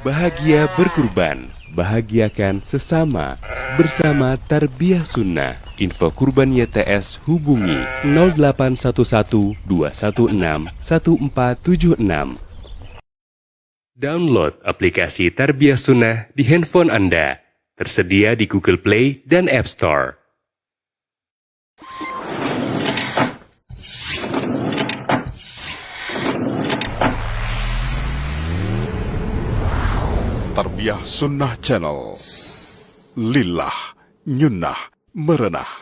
Bahagia berkurban, bahagiakan sesama bersama Tarbiyah Sunnah. Info kurban YTS hubungi 0811 216 1476. Download aplikasi Tarbiyah Sunnah di handphone Anda. Tersedia di Google Play dan App Store. Tarbiyah Sunnah Channel. Lillah, nyunnah, merenah.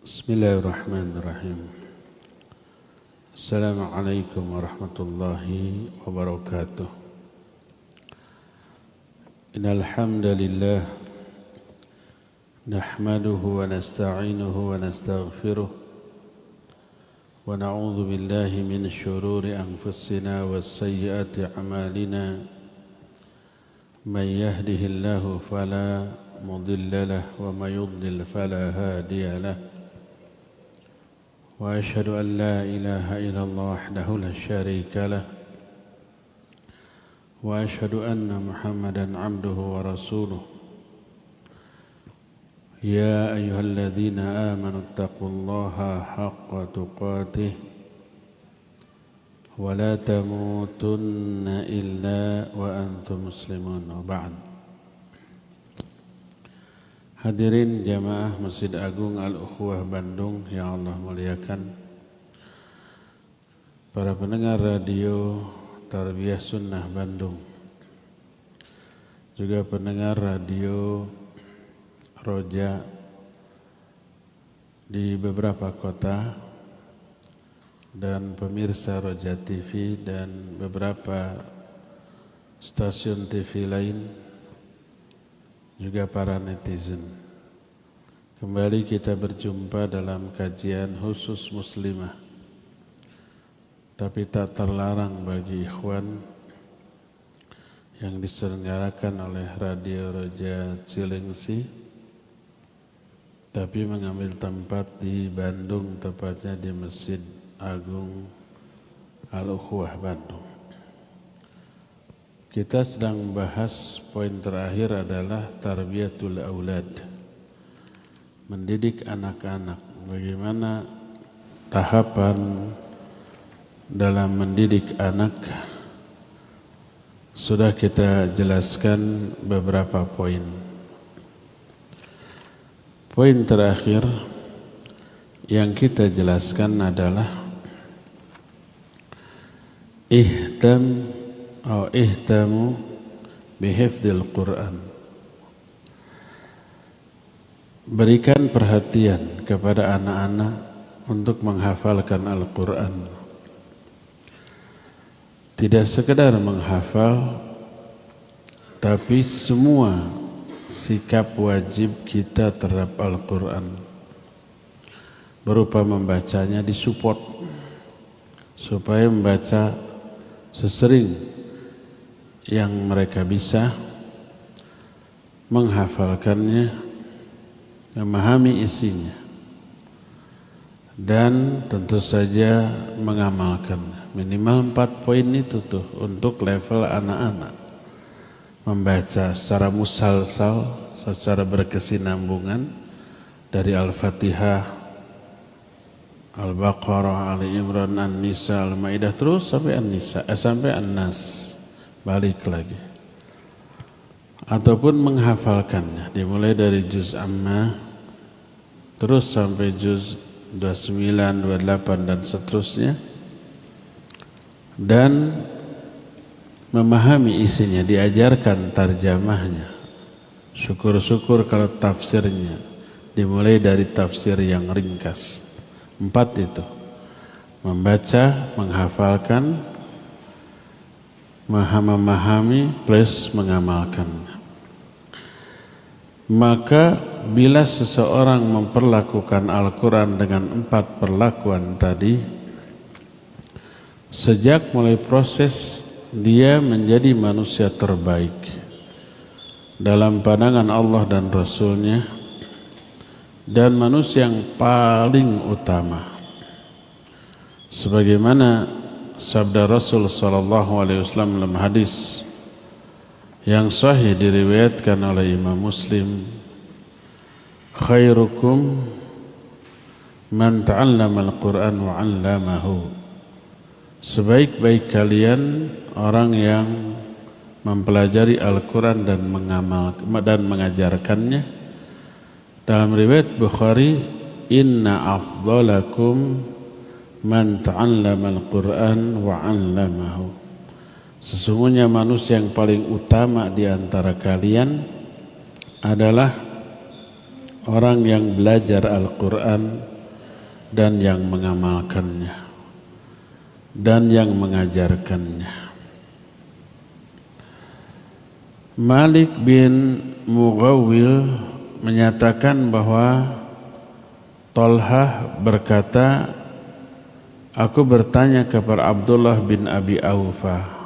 Bismillahirrahmanirrahim. Assalamualaikum warahmatullahi wabarakatuh. Innal hamdalillah nahmaduhu wa nasta'inuhu wa nastaghfiruh wa na'udzu billahi min syururi anfusina was sayyiati a'malina. Man yahdihillahu fala mudilla lahu wa may yudlil fala hadiya lahu. وأشهد أن لا إله إلا الله وحده لا شريك له وأشهد أن محمدا عبده ورسوله يا أيها الذين آمنوا اتقوا الله حق تقاته ولا تموتن إلا وأنتم مسلمون وبعد. Hadirin jamaah Masjid Agung Al-Ukhuwah Bandung yang Allah muliakan, para pendengar radio Tarbiyah Sunnah Bandung, juga pendengar radio Roja di beberapa kota, dan pemirsa Roja TV dan beberapa stasiun TV lain, juga para netizen. Kembali kita berjumpa dalam kajian khusus muslimah, tapi tak terlarang bagi ikhwan yang diselenggarakan oleh Radio Roja Cilengsi, tapi mengambil tempat di Bandung, tepatnya di Masjid Agung Al-Ukhuwah Bandung. Kita sedang membahas poin terakhir adalah tarbiyatul aulad, mendidik anak-anak. Bagaimana tahapan dalam mendidik anak? Sudah kita jelaskan beberapa poin. Poin terakhir yang kita jelaskan adalah ihtamu bihifdzil Quran. Berikan perhatian kepada anak-anak untuk menghafalkan Al-Quran. Tidak sekedar menghafal, tapi semua sikap wajib kita terhadap Al-Quran berupa membacanya disupport, supaya membaca sesering yang mereka bisa, menghafalkannya, memahami isinya. dan tentu saja mengamalkan. Minimal 4 poin itu tuh untuk level anak-anak. Membaca secara musalsal, secara berkesinambungan dari Al-Fatihah, Al-Baqarah, Ali Imran, An-Nisa, Al-Maidah terus sampai An-Nisa, sampai An-Nas. Balik lagi. Ataupun menghafalkannya, dimulai dari juz Amma terus sampai juz 29, 28 dan seterusnya, dan memahami isinya, diajarkan tarjamahnya. Syukur-syukur kalau tafsirnya dimulai dari tafsir yang ringkas. 4 itu, membaca, menghafalkan, memahami plus mengamalkan. Maka bila seseorang memperlakukan Al-Quran dengan 4 perlakuan tadi, sejak mulai proses dia menjadi manusia terbaik dalam pandangan Allah dan Rasulnya, dan manusia yang paling utama. Sebagaimana sabda Rasul SAW dalam hadis yang sahih diriwayatkan oleh Imam Muslim, khairukum man ta'allama al-Quran wa 'allamahu. Sebaik-baik kalian orang yang mempelajari Al-Quran dan mengajarkannya. Dalam riwayat Bukhari, inna afdalakum man ta'allama al-Quran wa 'allamahu. Sesungguhnya manusia yang paling utama di antara kalian adalah orang yang belajar Al-Quran dan yang mengamalkannya dan yang mengajarkannya. Malik bin Mughawil menyatakan bahwa Talhah berkata, aku bertanya kepada Abdullah bin Abi Aufa,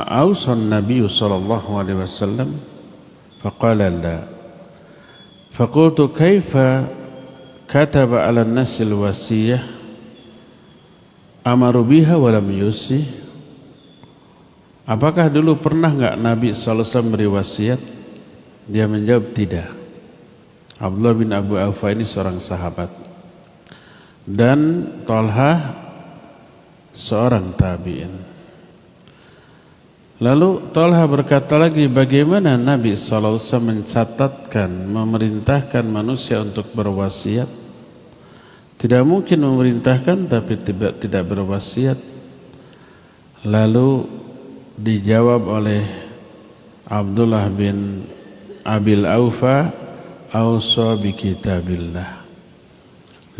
Ausan Nabi sallallahu alaihi wasallam? Faqala la. Faqultu kaifa kataba ala an-nas al-wasiyah amaru biha wa lam yusi? Apakah dulu pernah enggak Nabi sallallahu alaihi wasallam beri wasiat? Dia menjawab tidak. Abdullah bin Abu Aufa ini seorang sahabat, dan Talha seorang tabi'in. Lalu Talha berkata lagi, bagaimana Nabi SAW mencatatkan, memerintahkan manusia untuk berwasiat? Tidak mungkin memerintahkan tapi tidak berwasiat. Lalu dijawab oleh Abdullah bin Abil Aufa, awsa bi kitabillah.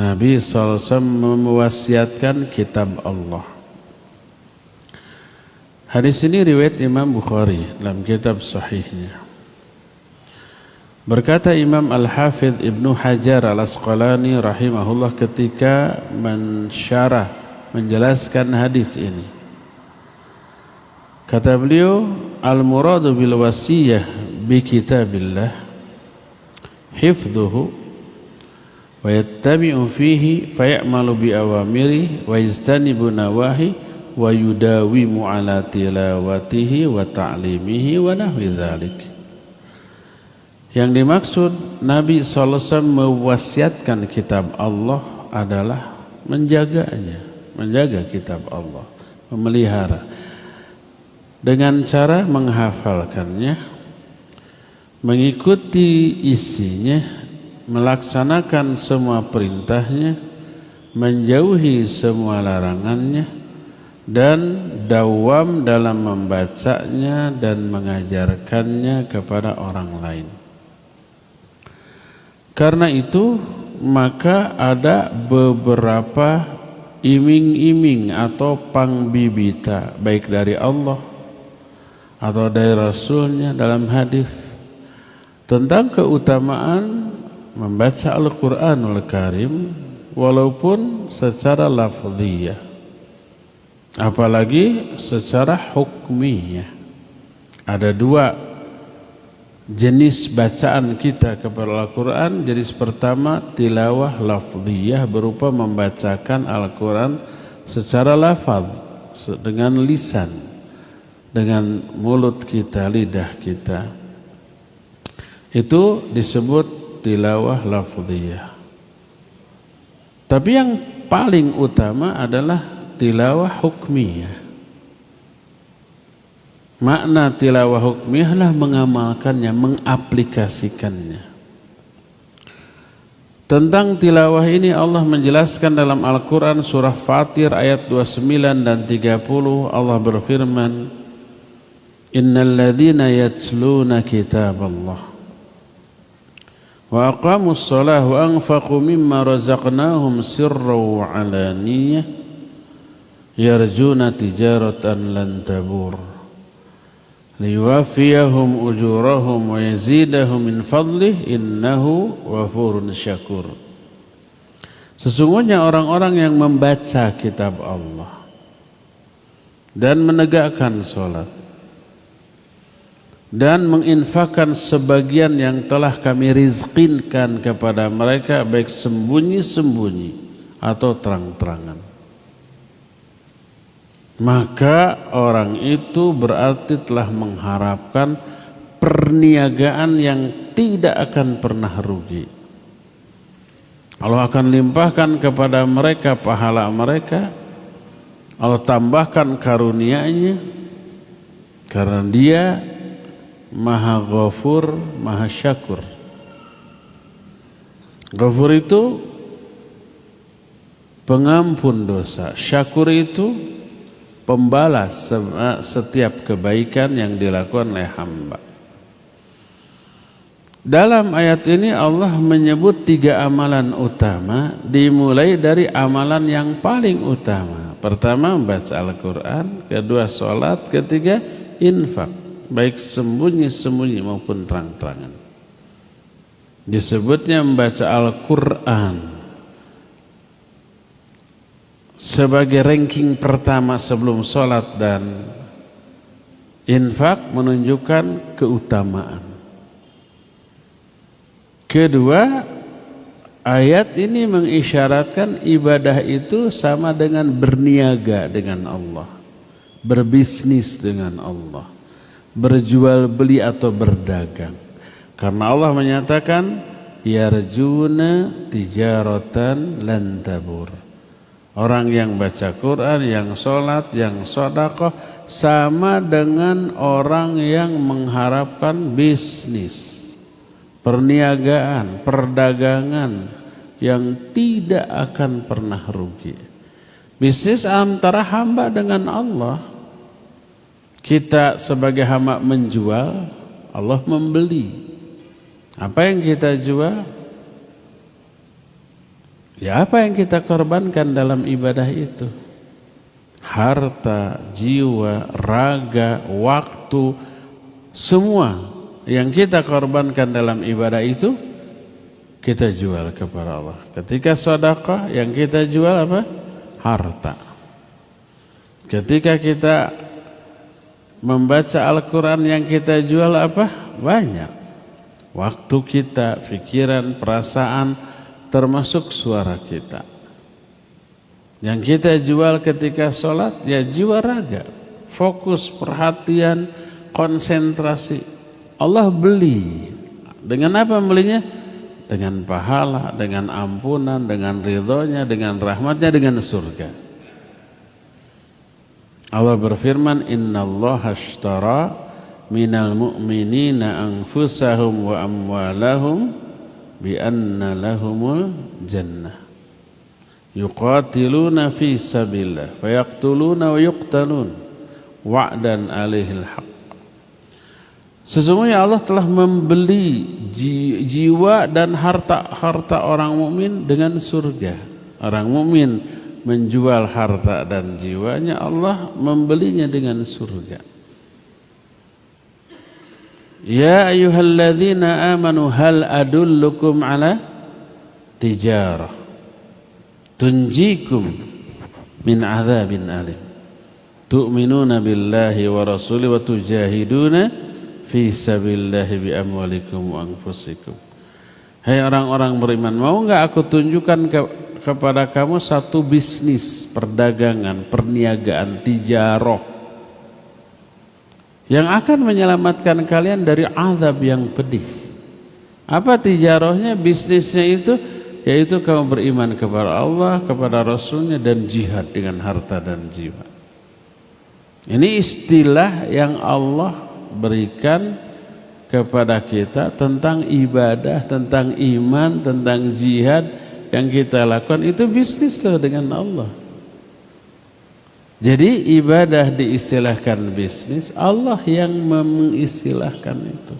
Nabi SAW mewasiatkan kitab Allah. Hadis ini riwayat Imam Bukhari dalam kitab sahihnya. Berkata Imam Al-Hafidh Ibnu Hajar Al-Asqalani rahimahullah ketika menjelaskan hadis ini. Kata beliau, al-muradu bil wasiyah bi kitabillah hifdhuhu wa yattabi'u fihi fayamalu bi awamiri wa yajtanibu nawahi wa yudawimu ala tilawatihi wa ta'limihi wa nahwi dzalik. Yang dimaksud Nabi SAW mewasiatkan kitab Allah adalah menjaganya, menjaga kitab Allah, memelihara dengan cara menghafalkannya, mengikuti isinya, melaksanakan semua perintahnya, menjauhi semua larangannya, dan dawam dalam membacanya dan mengajarkannya kepada orang lain. Karena itu maka ada beberapa iming-iming atau pangbibita baik dari Allah atau dari Rasulnya dalam hadis tentang keutamaan membaca Al-Quranul Karim walaupun secara lafziyah, apalagi secara hukmiyah. Ada 2 jenis bacaan kita kepada Al-Quran. Jenis pertama tilawah lafziyah, berupa membacakan Al-Quran secara lafaz, dengan lisan, dengan mulut kita, lidah kita. Itu disebut tilawah lafziyah. Tapi yang paling utama adalah tilawah hukmiyah. Makna tilawah hukmiyah adalah mengamalkannya, mengaplikasikannya. Tentang tilawah ini Allah menjelaskan dalam Al-Quran surah Fatir ayat 29 dan 30. Allah berfirman, Innal ladzina yatluna kitaballah wa aqamus shalah wa anfaqu mimma razaqnahum sirran wa alaniyah yarjuna tijaratan lan tabur liyuwaffiyahum ujurahum wa yazidahum min fadlih innahu ghafurun syakur. Sesungguhnya orang-orang yang membaca kitab Allah dan menegakkan salat dan menginfakkan sebagian yang telah kami rizkinkan kepada mereka, baik sembunyi-sembunyi atau terang-terangan, maka orang itu berarti telah mengharapkan perniagaan yang tidak akan pernah rugi. Allah akan limpahkan kepada mereka pahala mereka. Allah tambahkan karunia-Nya, karena Dia Maha Ghafur, Maha Syakur. Ghafur itu pengampun dosa, Syakur itu pembalas setiap kebaikan yang dilakukan oleh hamba. Dalam ayat ini Allah menyebut 3 amalan utama, dimulai dari amalan yang paling utama. Pertama membaca Al-Quran, kedua sholat, ketiga infak, baik sembunyi-sembunyi maupun terang-terangan. Disebutnya membaca Al-Quran sebagai ranking pertama sebelum sholat dan infak, menunjukkan keutamaan. Kedua, ayat ini mengisyaratkan ibadah itu sama dengan berniaga dengan Allah, berbisnis dengan Allah, berjual beli atau berdagang. Karena Allah menyatakan yarjuna tijaratan lan tabur. Orang yang baca Quran, yang sholat, yang sedekah sama dengan orang yang mengharapkan bisnis, perniagaan, perdagangan yang tidak akan pernah rugi. Bisnis antara hamba dengan Allah. Kita sebagai hamba menjual, Allah membeli. Apa yang kita jual? Ya, apa yang kita korbankan dalam ibadah itu? Harta, jiwa, raga, waktu, semua yang kita korbankan dalam ibadah itu kita jual kepada Allah. Ketika sedekah yang kita jual apa? Harta. Ketika kita membaca Al-Quran yang kita jual apa? Banyak. Waktu kita, pikiran, perasaan, termasuk suara kita. Yang kita jual ketika sholat, ya jiwa raga, fokus, perhatian, konsentrasi. Allah beli. Dengan apa belinya? Dengan pahala, dengan ampunan, dengan ridhonya, dengan rahmatnya, dengan surga. Allah berfirman, Innallaha ashtara minal mu'minina anfusahum wa amwalahum bi anna lahumul jannah yuqatiluna fi sabilillah fayaqtuluna wa yuqtalun wa'dan alaihil haq. Sesungguhnya Allah telah membeli jiwa dan harta orang mukmin dengan surga. Orang mukmin menjual harta dan jiwanya, Allah membelinya dengan surga. Ya ayyuhalladzina amanu hal adullukum ala tijarah tunjikum min adzabin alim tu'minuna billahi wa rasulihi wa tujahiduna fi sabilillahi bi amwalikum wa anfusikum. Hai orang-orang beriman, mau enggak aku tunjukkan kepada kamu satu bisnis, perdagangan, perniagaan, tijarah yang akan menyelamatkan kalian dari azab yang pedih. Apa tijarahnya, bisnisnya itu? Yaitu kamu beriman kepada Allah, kepada Rasulnya, dan jihad dengan harta dan jiwa. Ini istilah yang Allah berikan kepada kita tentang ibadah, tentang iman, tentang jihad yang kita lakukan. Itu bisnis loh dengan Allah. Jadi ibadah diistilahkan bisnis, Allah yang mengistilahkan itu.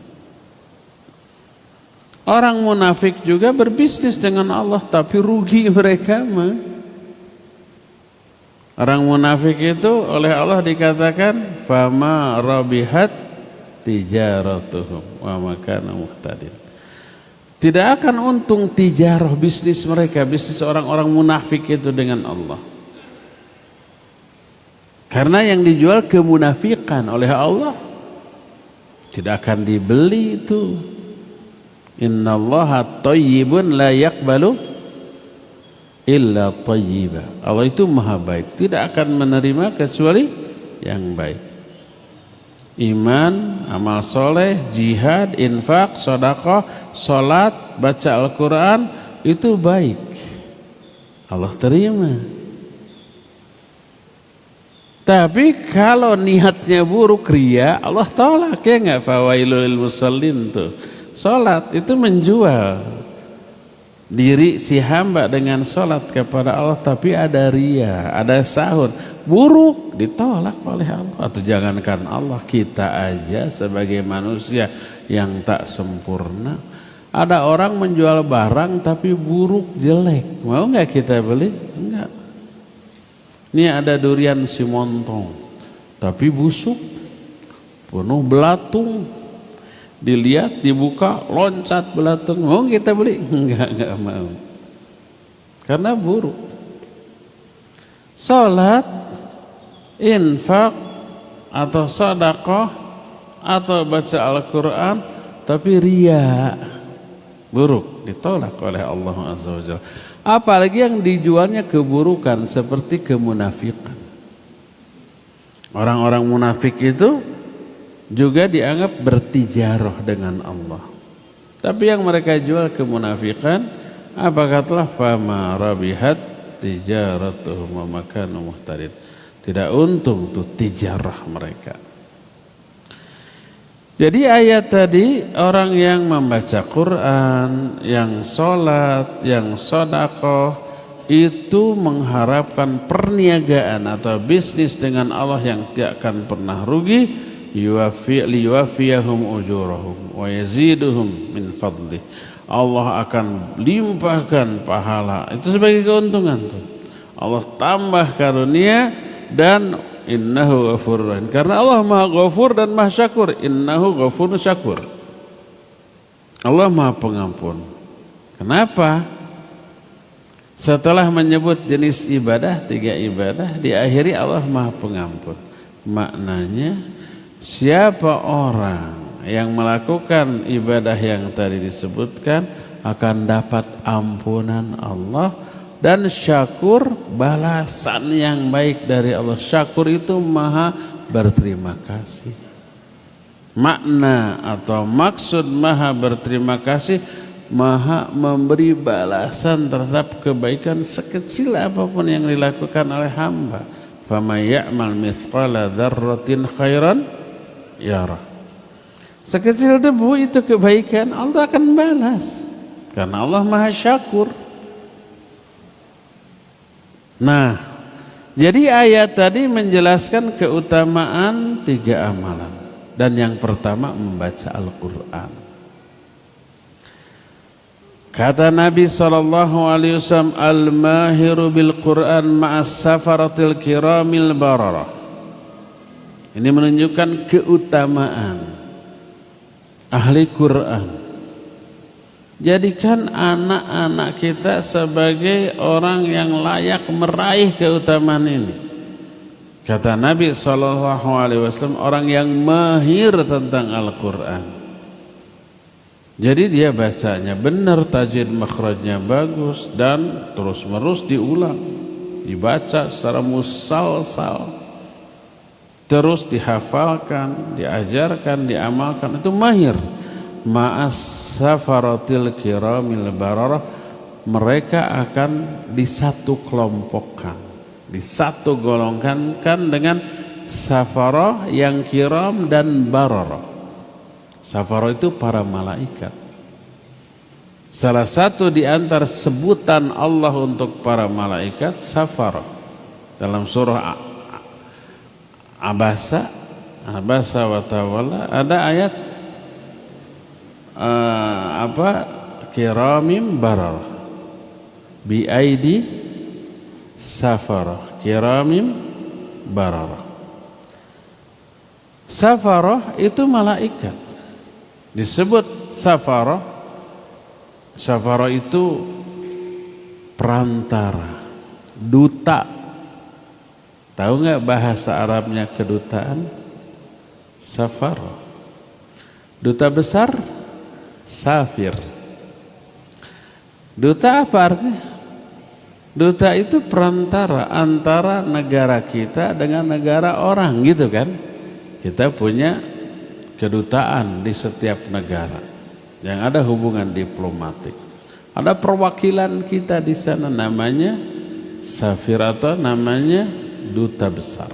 Orang munafik juga berbisnis dengan Allah, tapi rugi mereka mah. Orang munafik itu oleh Allah dikatakan fama rabihat tijaratuhum wa makana muhtadin. Tidak akan untung tijarah, bisnis mereka, bisnis orang-orang munafik itu dengan Allah. Karena yang dijual kemunafikan oleh Allah, tidak akan dibeli itu. Innallaha thayyibun la yaqbalu illa thayyiba. Allah itu maha baik, tidak akan menerima kecuali yang baik. Iman, amal soleh, jihad, infak, sedekah, salat, baca Al-Quran, itu baik, Allah terima. Tapi kalau niatnya buruk, riya, Allah tolak. Ya enggak? Fawailul lil musallin tuh. Salat itu menjual diri si hamba dengan salat kepada Allah, tapi ada riya, ada sahur, buruk, ditolak oleh Allah. Atau jangankan Allah, kita aja sebagai manusia yang tak sempurna, ada orang menjual barang tapi buruk, jelek, mau nggak kita beli? Enggak. Ini ada durian si montong tapi busuk, penuh belatung. Dilihat, dibuka, loncat belatung, mau kita beli? Enggak mau. Karena buruk. Salat, infak, atau sedekah, atau baca Al-Quran, tapi riya, buruk, ditolak oleh Allah Azza wa Jalla. Apalagi yang dijualnya keburukan seperti kemunafikan. Orang-orang munafik itu juga dianggap bertijarah dengan Allah. Tapi yang mereka jual kemunafikan, apa katalah fama rabihat tijaratuhum wa makanu muhtadin. Tidak untung tuh tijarah mereka. Jadi ayat tadi, orang yang membaca Quran, yang sholat, yang sedekah, itu mengharapkan perniagaan atau bisnis dengan Allah yang tidak akan pernah rugi. Liyuwafiyahum ujurahum wa yaziduhum min fadlih. Allah akan limpahkan pahala, itu sebagai keuntungan tuh. Allah tambah karunia, dan innahu ghafurur rahim. Karena Allah maha ghafur dan maha syakur. Innahu ghafurun syakur. Allah maha pengampun. Kenapa? Setelah menyebut jenis ibadah, 3 ibadah, diakhiri Allah maha pengampun. Maknanya, siapa orang yang melakukan ibadah yang tadi disebutkan akan dapat ampunan Allah, dan syakur, balasan yang baik dari Allah. Syakur itu maha berterima kasih. Makna atau maksud maha berterima kasih, maha memberi balasan terhadap kebaikan sekecil apapun yang dilakukan oleh hamba. Faman ya'mal mithqala dzarratin khairan yarah. Sekecil debu itu kebaikan, Allah akan balas, karena Allah maha syakur. Nah, jadi ayat tadi menjelaskan keutamaan 3 amalan. Dan yang pertama, membaca Al-Quran. Kata Nabi SAW, al-mahiru bil-Quran ma'as safaratil kiramil bararah. Ini menunjukkan keutamaan ahli Quran. Jadikan anak-anak kita sebagai orang yang layak meraih keutamaan ini. Kata Nabi SAW, orang yang mahir tentang Al-Quran. Jadi dia bacanya benar, tajwid makhrajnya bagus, dan terus menerus diulang, dibaca secara musalsal, terus dihafalkan, diajarkan, diamalkan. Itu mahir. Ma'as safaratil kiramil bararah, mereka akan disatu kelompokkan, disatu golongkan dengan safarah yang kiram dan bararah. Safarah itu para malaikat. Salah satu di antara sebutan Allah untuk para malaikat safarah. Dalam surah Abasa wa tawalla ada ayat kiramim bararah bi aidi safarah, kiramim bararah. Safarah itu malaikat, disebut safarah. Safarah itu perantara, duta. Tahu nggak bahasa Arabnya kedutaan? Safarah. Duta besar, safir. Duta apa artinya? Duta itu perantara antara negara kita dengan negara orang, gitu kan? Kita punya kedutaan di setiap negara yang ada hubungan diplomatik. Ada perwakilan kita di sana, namanya safir atau namanya duta besar.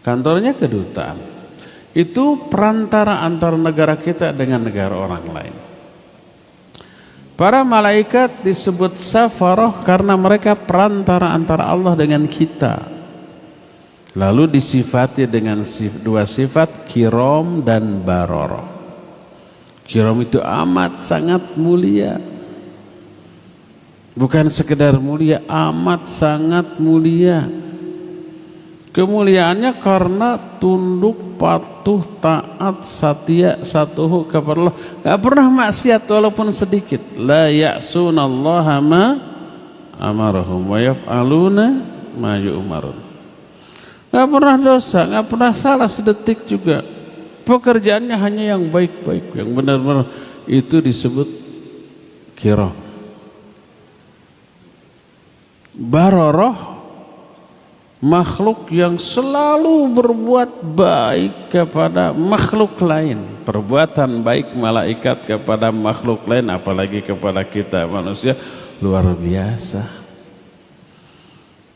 Kantornya kedutaan. Itu perantara antara negara kita dengan negara orang lain. Para malaikat disebut safarah karena mereka perantara antara Allah dengan kita. Lalu disifati dengan dua sifat, kiram dan bararah. Kiram itu amat sangat mulia. Bukan sekedar mulia, amat sangat mulia. Kemuliaannya karena tunduk, patuh, taat, setia, satuhu kepada Allah. Gak pernah maksiat walaupun sedikit. La ya'sunallaha ma amarahum wa yaf'aluna ma yu'marun. Gak pernah dosa, gak pernah salah sedetik juga. Pekerjaannya hanya yang baik-baik, yang benar-benar. Itu disebut kiram. Bararah, makhluk yang selalu berbuat baik kepada makhluk lain. Perbuatan baik malaikat kepada makhluk lain, apalagi kepada kita manusia, luar biasa.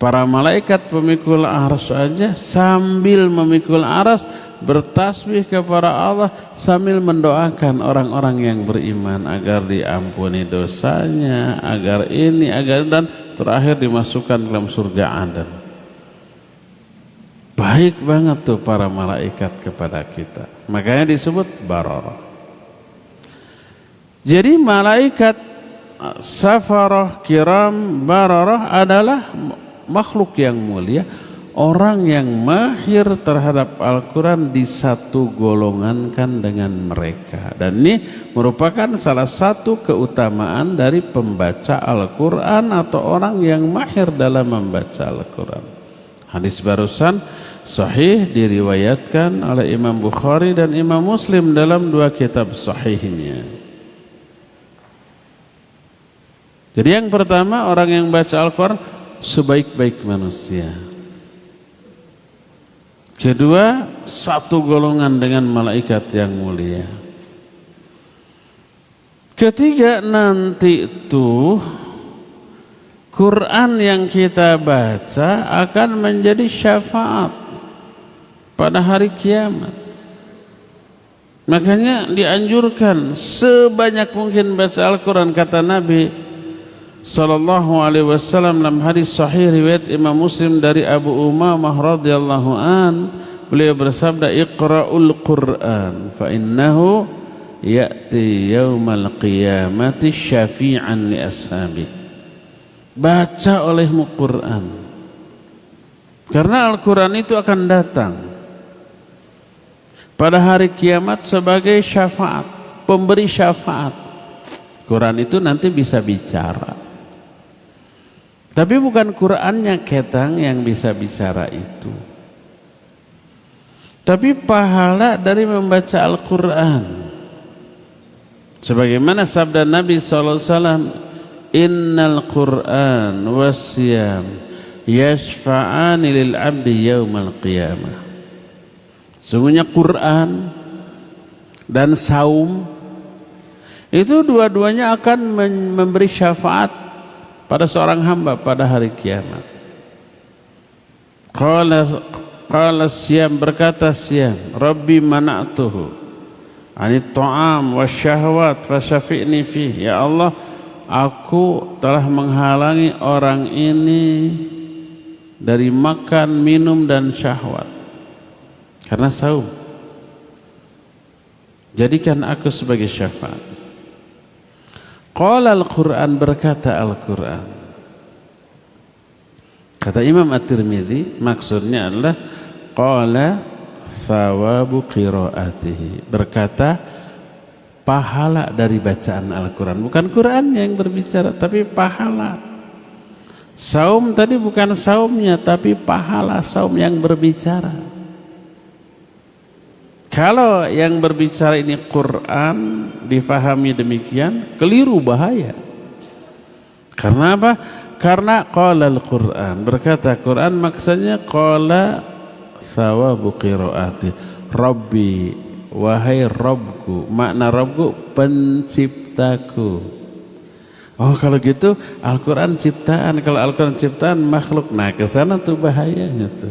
Para malaikat pemikul arsy aja sambil memikul arsy bertasbih kepada Allah sambil mendoakan orang-orang yang beriman agar diampuni dosanya, agar ini, agar dan terakhir dimasukkan dalam surga Aden. Baik banget tuh para malaikat kepada kita. Makanya disebut bararah. Jadi malaikat safarah, kiram, bararah adalah makhluk yang mulia, orang yang mahir terhadap Al-Quran disatu golongankan dengan mereka. Dan ini merupakan salah satu keutamaan dari pembaca Al-Quran atau orang yang mahir dalam membaca Al-Quran. Hadis barusan sahih diriwayatkan oleh Imam Bukhari dan Imam Muslim dalam dua kitab sahihnya. Jadi yang pertama, orang yang baca Al-Quran sebaik-baik manusia. Kedua, satu golongan dengan malaikat yang mulia. Ketiga, nanti itu Quran yang kita baca akan menjadi syafaat pada hari kiamat. Makanya dianjurkan sebanyak mungkin baca Al-Quran. Kata Nabi sallallahu alaihi wasallam dalam hadis sahih riwayat Imam Muslim dari Abu Umamah radhiyallahu an, beliau bersabda, iqra'ul Qur'an fa innahu ya'ti yaumal qiyamati syafi'an li ashabi. Baca olehmu Quran karena Al-Quran itu akan datang pada hari kiamat sebagai syafaat, pemberi syafaat. Quran itu nanti bisa bicara. Tapi bukan Qur'annya ketang yang bisa bicara itu, tapi pahala dari membaca Al-Quran. Sebagaimana sabda Nabi SAW, innal Qur'an wasyam yashfa'ani lil abdi yaumal qiyamah. Sungguhnya Quran dan saum itu dua-duanya akan memberi syafaat pada seorang hamba pada hari kiamat. Qala Syam, berkata Syam, Rabbi mana'tuhu anit ta'am wasyahwat fasyafi'ni fih. Ya Allah, aku telah menghalangi orang ini dari makan, minum dan syahwat karena saum. Jadikan aku sebagai syafaat. Qala Al-Quran, berkata Al-Quran, kata Imam At-Tirmidzi, maksudnya adalah qala thawabu qiraatihi, berkata pahala dari bacaan Al-Quran. Bukan Quran yang berbicara, tapi pahala. Saum tadi bukan saumnya, tapi pahala saum yang berbicara. Kalau yang berbicara ini Quran difahami demikian, keliru, bahaya. Karena apa? Karena qala Al-Quran, berkata Quran, maksudnya qala thawabu qiraati Rabbi, wahai Rabbku. Makna Rabbku penciptaku. Oh, kalau gitu Al-Quran ciptaan. Kalau Al-Quran ciptaan makhluk, nah kesana tuh bahayanya tuh.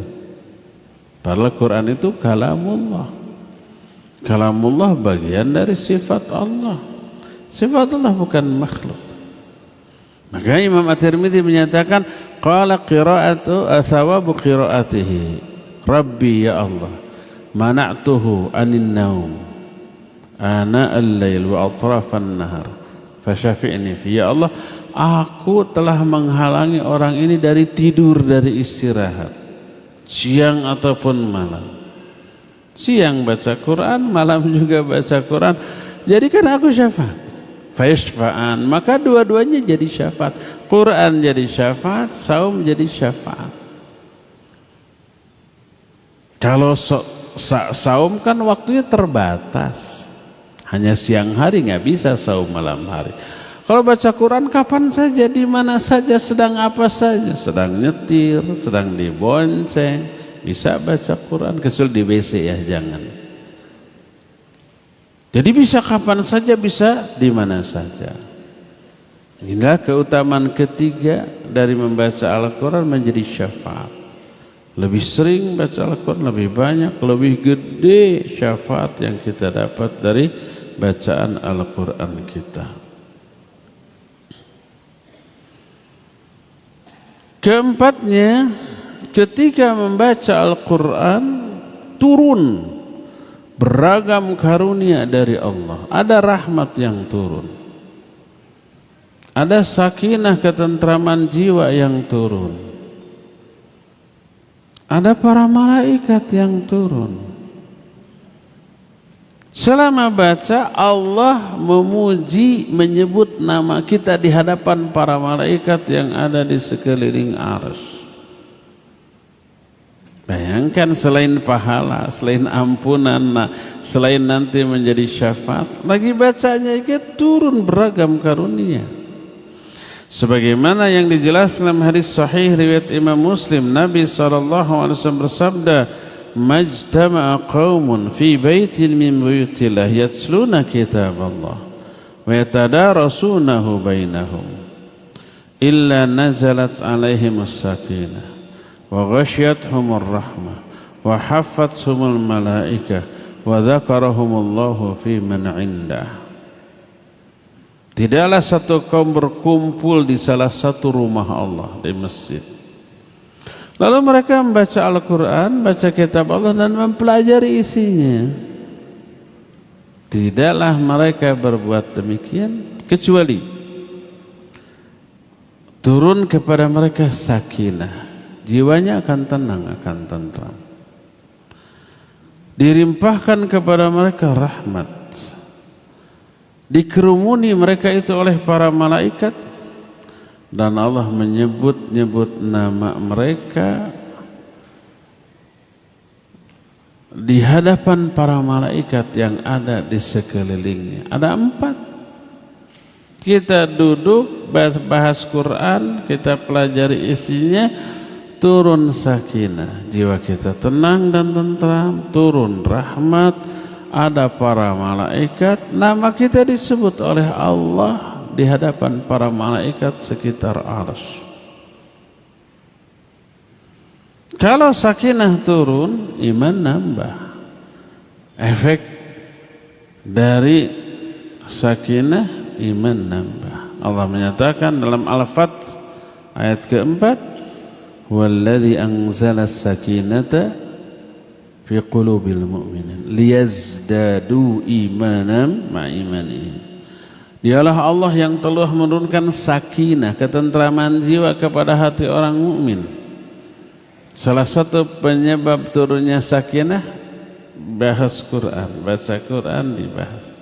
Padahal Quran itu kalamullah. Kalamullah bagian dari sifat Allah. Sifat Allah bukan makhluk. Maka Imam At-Tirmidzi menyatakan qala qira'atu thawabu qira'atihi Rabbi, ya Allah, mana'tuhu anin naum ana al-lail wa atrafan nahar fasyafi'ni fi. Ya Allah, aku telah menghalangi orang ini dari tidur, dari istirahat, siang ataupun malam. Siang baca Quran, malam juga baca Quran. Jadikan aku syafaat. Fayashfa'an, maka dua-duanya jadi syafaat. Quran jadi syafaat, saum jadi syafaat. Kalau saum kan waktunya terbatas, hanya siang hari, nggak bisa saum malam hari. Kalau baca Quran kapan saja, di mana saja, sedang apa saja, sedang nyetir, sedang dibonceng, bisa baca Quran, kecuali di WC ya, jangan. Jadi bisa kapan saja, bisa di mana saja. Inilah keutamaan ketiga dari membaca Al-Quran, menjadi syafaat. Lebih sering baca Al-Quran, lebih banyak, lebih gede syafaat yang kita dapat dari bacaan Al-Quran kita. Keempatnya, ketika membaca Al-Quran turun beragam karunia dari Allah. Ada rahmat yang turun, ada sakinah, ketentraman jiwa yang turun, ada para malaikat yang turun. Selama baca, Allah memuji, menyebut nama kita di hadapan para malaikat yang ada di sekeliling arsy. Bayangkan, selain pahala, selain ampunan, selain nanti menjadi syafaat, lagi bacanya itu turun beragam karunia. Sebagaimana yang dijelaskan dalam hadis sahih riwayat Imam Muslim, Nabi SAW bersabda, majtama'a qaumun fi baitin min buyutillah yatluna kitab Allah wa yatadarasunahu bainahum illa nazalat alaihimus sakinah wa ghasyiyatuhumur rahmah wa haffathumul malaikah wa dzakarahumullahu fi man 'indah. Tidaklah satu kaum berkumpul di salah satu rumah Allah, di masjid, lalu mereka membaca Al-Quran, baca kitab Allah dan mempelajari isinya. Tidaklah mereka berbuat demikian kecuali turun kepada mereka sakinah, jiwanya akan tenang, akan tentram. Dilimpahkan kepada mereka rahmat, dikerumuni mereka itu oleh para malaikat, dan Allah menyebut-nyebut nama mereka di hadapan para malaikat yang ada di sekelilingnya. Ada 4. Kita duduk bahas Quran, kita pelajari isinya, turun sakinah, jiwa kita tenang dan tentram, turun rahmat, ada para malaikat, nama kita disebut oleh Allah di hadapan para malaikat sekitar arsy. Kalau sakinah turun, iman nambah. Efek dari sakinah, iman nambah. Allah menyatakan dalam Al-Fath ayat keempat, "Walladzi anzala as-sakinata fi qulubil mu'minin liyazdadu imanan ma'a imanihim." Dialah Allah yang telah menurunkan sakinah, ketentraman jiwa kepada hati orang mukmin. Salah satu penyebab turunnya sakinah, bahas Quran, baca Quran dibahas.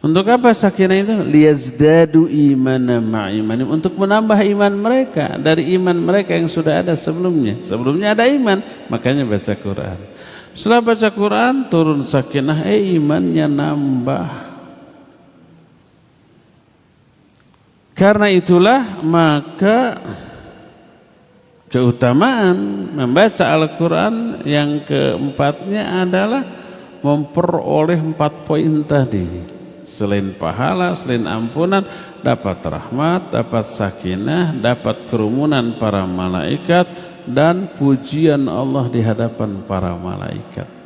Untuk apa sakinah itu? Liyazdadu imanan ma'a imanihim, untuk menambah iman mereka dari iman mereka yang sudah ada sebelumnya. Sebelumnya ada iman, makanya baca Quran. Setelah baca Quran turun sakinah, imannya nambah. Karena itulah maka keutamaan membaca Al-Quran yang keempatnya adalah memperoleh 4 poin tadi. Selain pahala, selain ampunan, dapat rahmat, dapat sakinah, dapat kerumunan para malaikat, dan pujian Allah di hadapan para malaikat.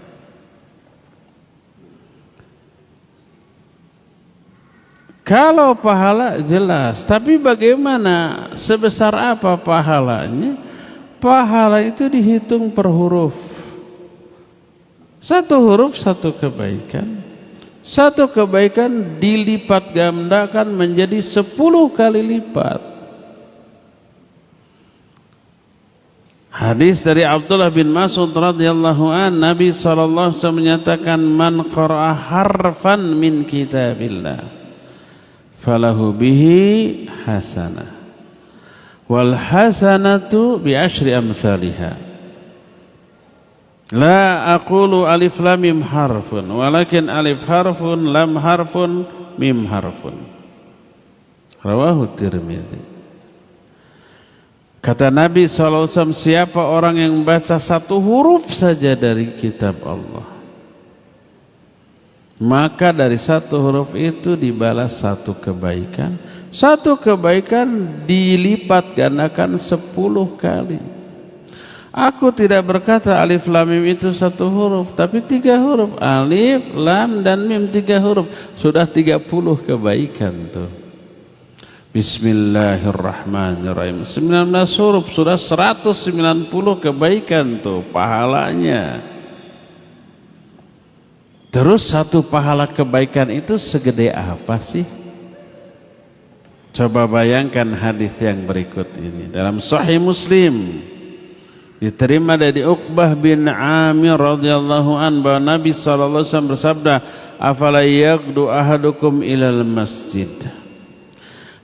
Kalau pahala jelas, tapi bagaimana, sebesar apa pahalanya? Pahala itu dihitung per huruf. 1 huruf 1 kebaikan. 1 kebaikan dilipat gandakan menjadi 10 kali lipat. Hadis dari Abdullah bin Mas'ud radhiyallahu an, Nabi sallallahu alaihi wasallam menyatakan, "Man qara'a harfan min kitabillah falahu bihi hasanah wal hasanatu bi asyri amsalihha la aqulu alif lam mim harfun walakin alif harfun lam harfun mim harfun." Rawahu Tirmidzi. Kata Nabi SAW, siapa orang yang baca 1 huruf saja dari kitab Allah, maka dari 1 huruf itu dibalas 1 kebaikan. 1 kebaikan dilipat gandakan 10 kali. Aku tidak berkata alif lam mim itu 1 huruf, tapi 3 huruf. Alif, lam, dan mim 3 huruf. Sudah 30 kebaikan tuh. Bismillahirrahmanirrahim. 19 huruf, sudah 190 kebaikan tuh pahalanya. Terus 1 pahala kebaikan itu segede apa sih? Coba bayangkan hadis yang berikut ini. Dalam Sahih Muslim diterima dari Uqbah bin Amir radhiyallahu an bahwa Nabi sallallahu alaihi wasallam bersabda, "Afala yaghdu ahadukum ilal masjid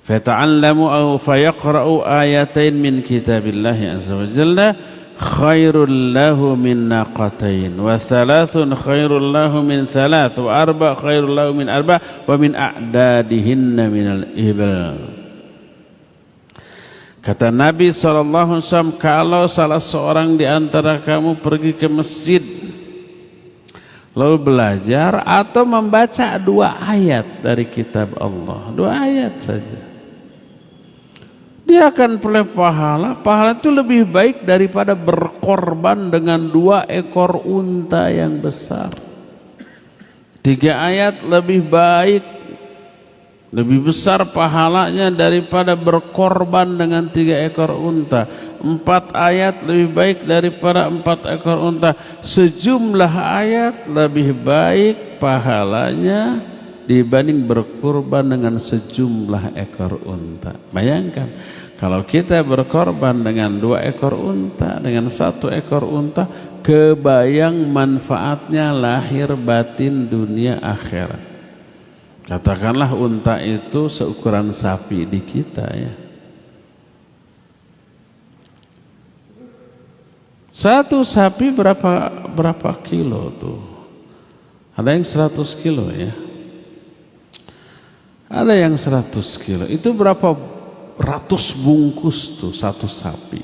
fata'allamu aw fayaqra'u ayatain min kitabillahi azza wa jalla khairul lahu min naqatain wa thalathun khairul lahu min thalath wa arba khairul lahu min arba wa min a'dadihinna minal ibil." Kata Nabi SAW, kalau salah seorang di antara kamu pergi ke masjid lalu belajar atau membaca 2 ayat dari kitab Allah, 2 ayat saja, dia akan peroleh pahala. Pahala itu lebih baik daripada berkorban dengan 2 ekor unta yang besar. 3 ayat lebih baik, lebih besar pahalanya daripada berkorban dengan 3 ekor unta. 4 ayat lebih baik daripada 4 ekor unta. Sejumlah ayat lebih baik pahalanya dibanding berkorban dengan sejumlah ekor unta. Bayangkan kalau kita berkorban dengan 2 ekor unta, dengan 1 ekor unta, kebayang manfaatnya lahir batin dunia akhirat. Katakanlah unta itu seukuran sapi di kita ya. Satu sapi berapa kilo tuh? Ada yang 100 kilo ya. Ada yang 100 kilo. Itu berapa ratus bungkus tuh satu sapi.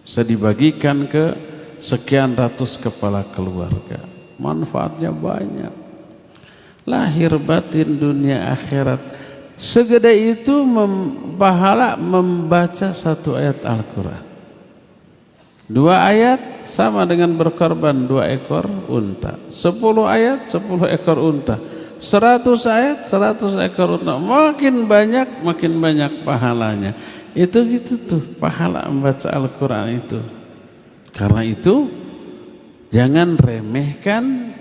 Bisa dibagikan ke sekian ratus kepala keluarga. Manfaatnya banyak. Lahir batin dunia akhirat. Segede itu pahala membaca satu ayat Al-Quran. 2 ayat sama dengan berkorban 2 ekor unta. 10 ayat 10 ekor unta. 100 ayat 100 ekor unta. Makin banyak pahalanya. Itu gitu tuh pahala membaca Al-Quran itu. Karena itu jangan remehkan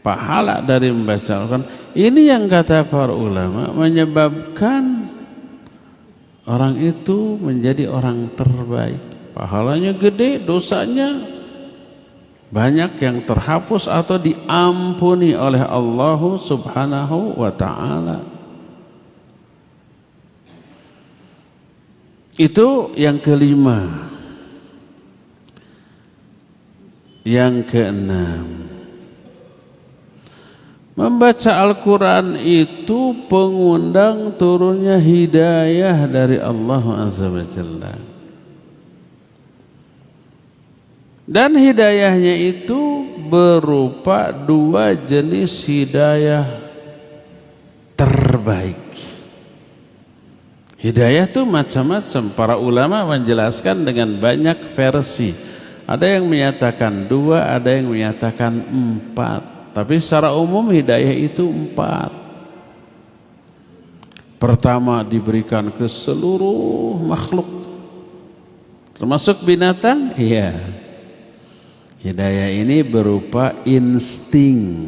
pahala dari membaca Al-Quran. Ini yang kata para ulama menyebabkan orang itu menjadi orang terbaik. Pahalanya gede, dosanya banyak yang terhapus atau diampuni oleh Allah Subhanahu wa ta'ala. Itu yang kelima. Yang keenam, membaca Al-Quran itu pengundang turunnya hidayah dari Allah Azza wa Jalla. Dan hidayahnya itu berupa 2 jenis hidayah terbaik. Hidayah itu macam-macam. Para ulama menjelaskan dengan banyak versi. Ada yang menyatakan 2, ada yang menyatakan 4. Tapi secara umum hidayah itu 4. Pertama diberikan ke seluruh makhluk. Termasuk binatang? Iya. Hidayah ini berupa insting,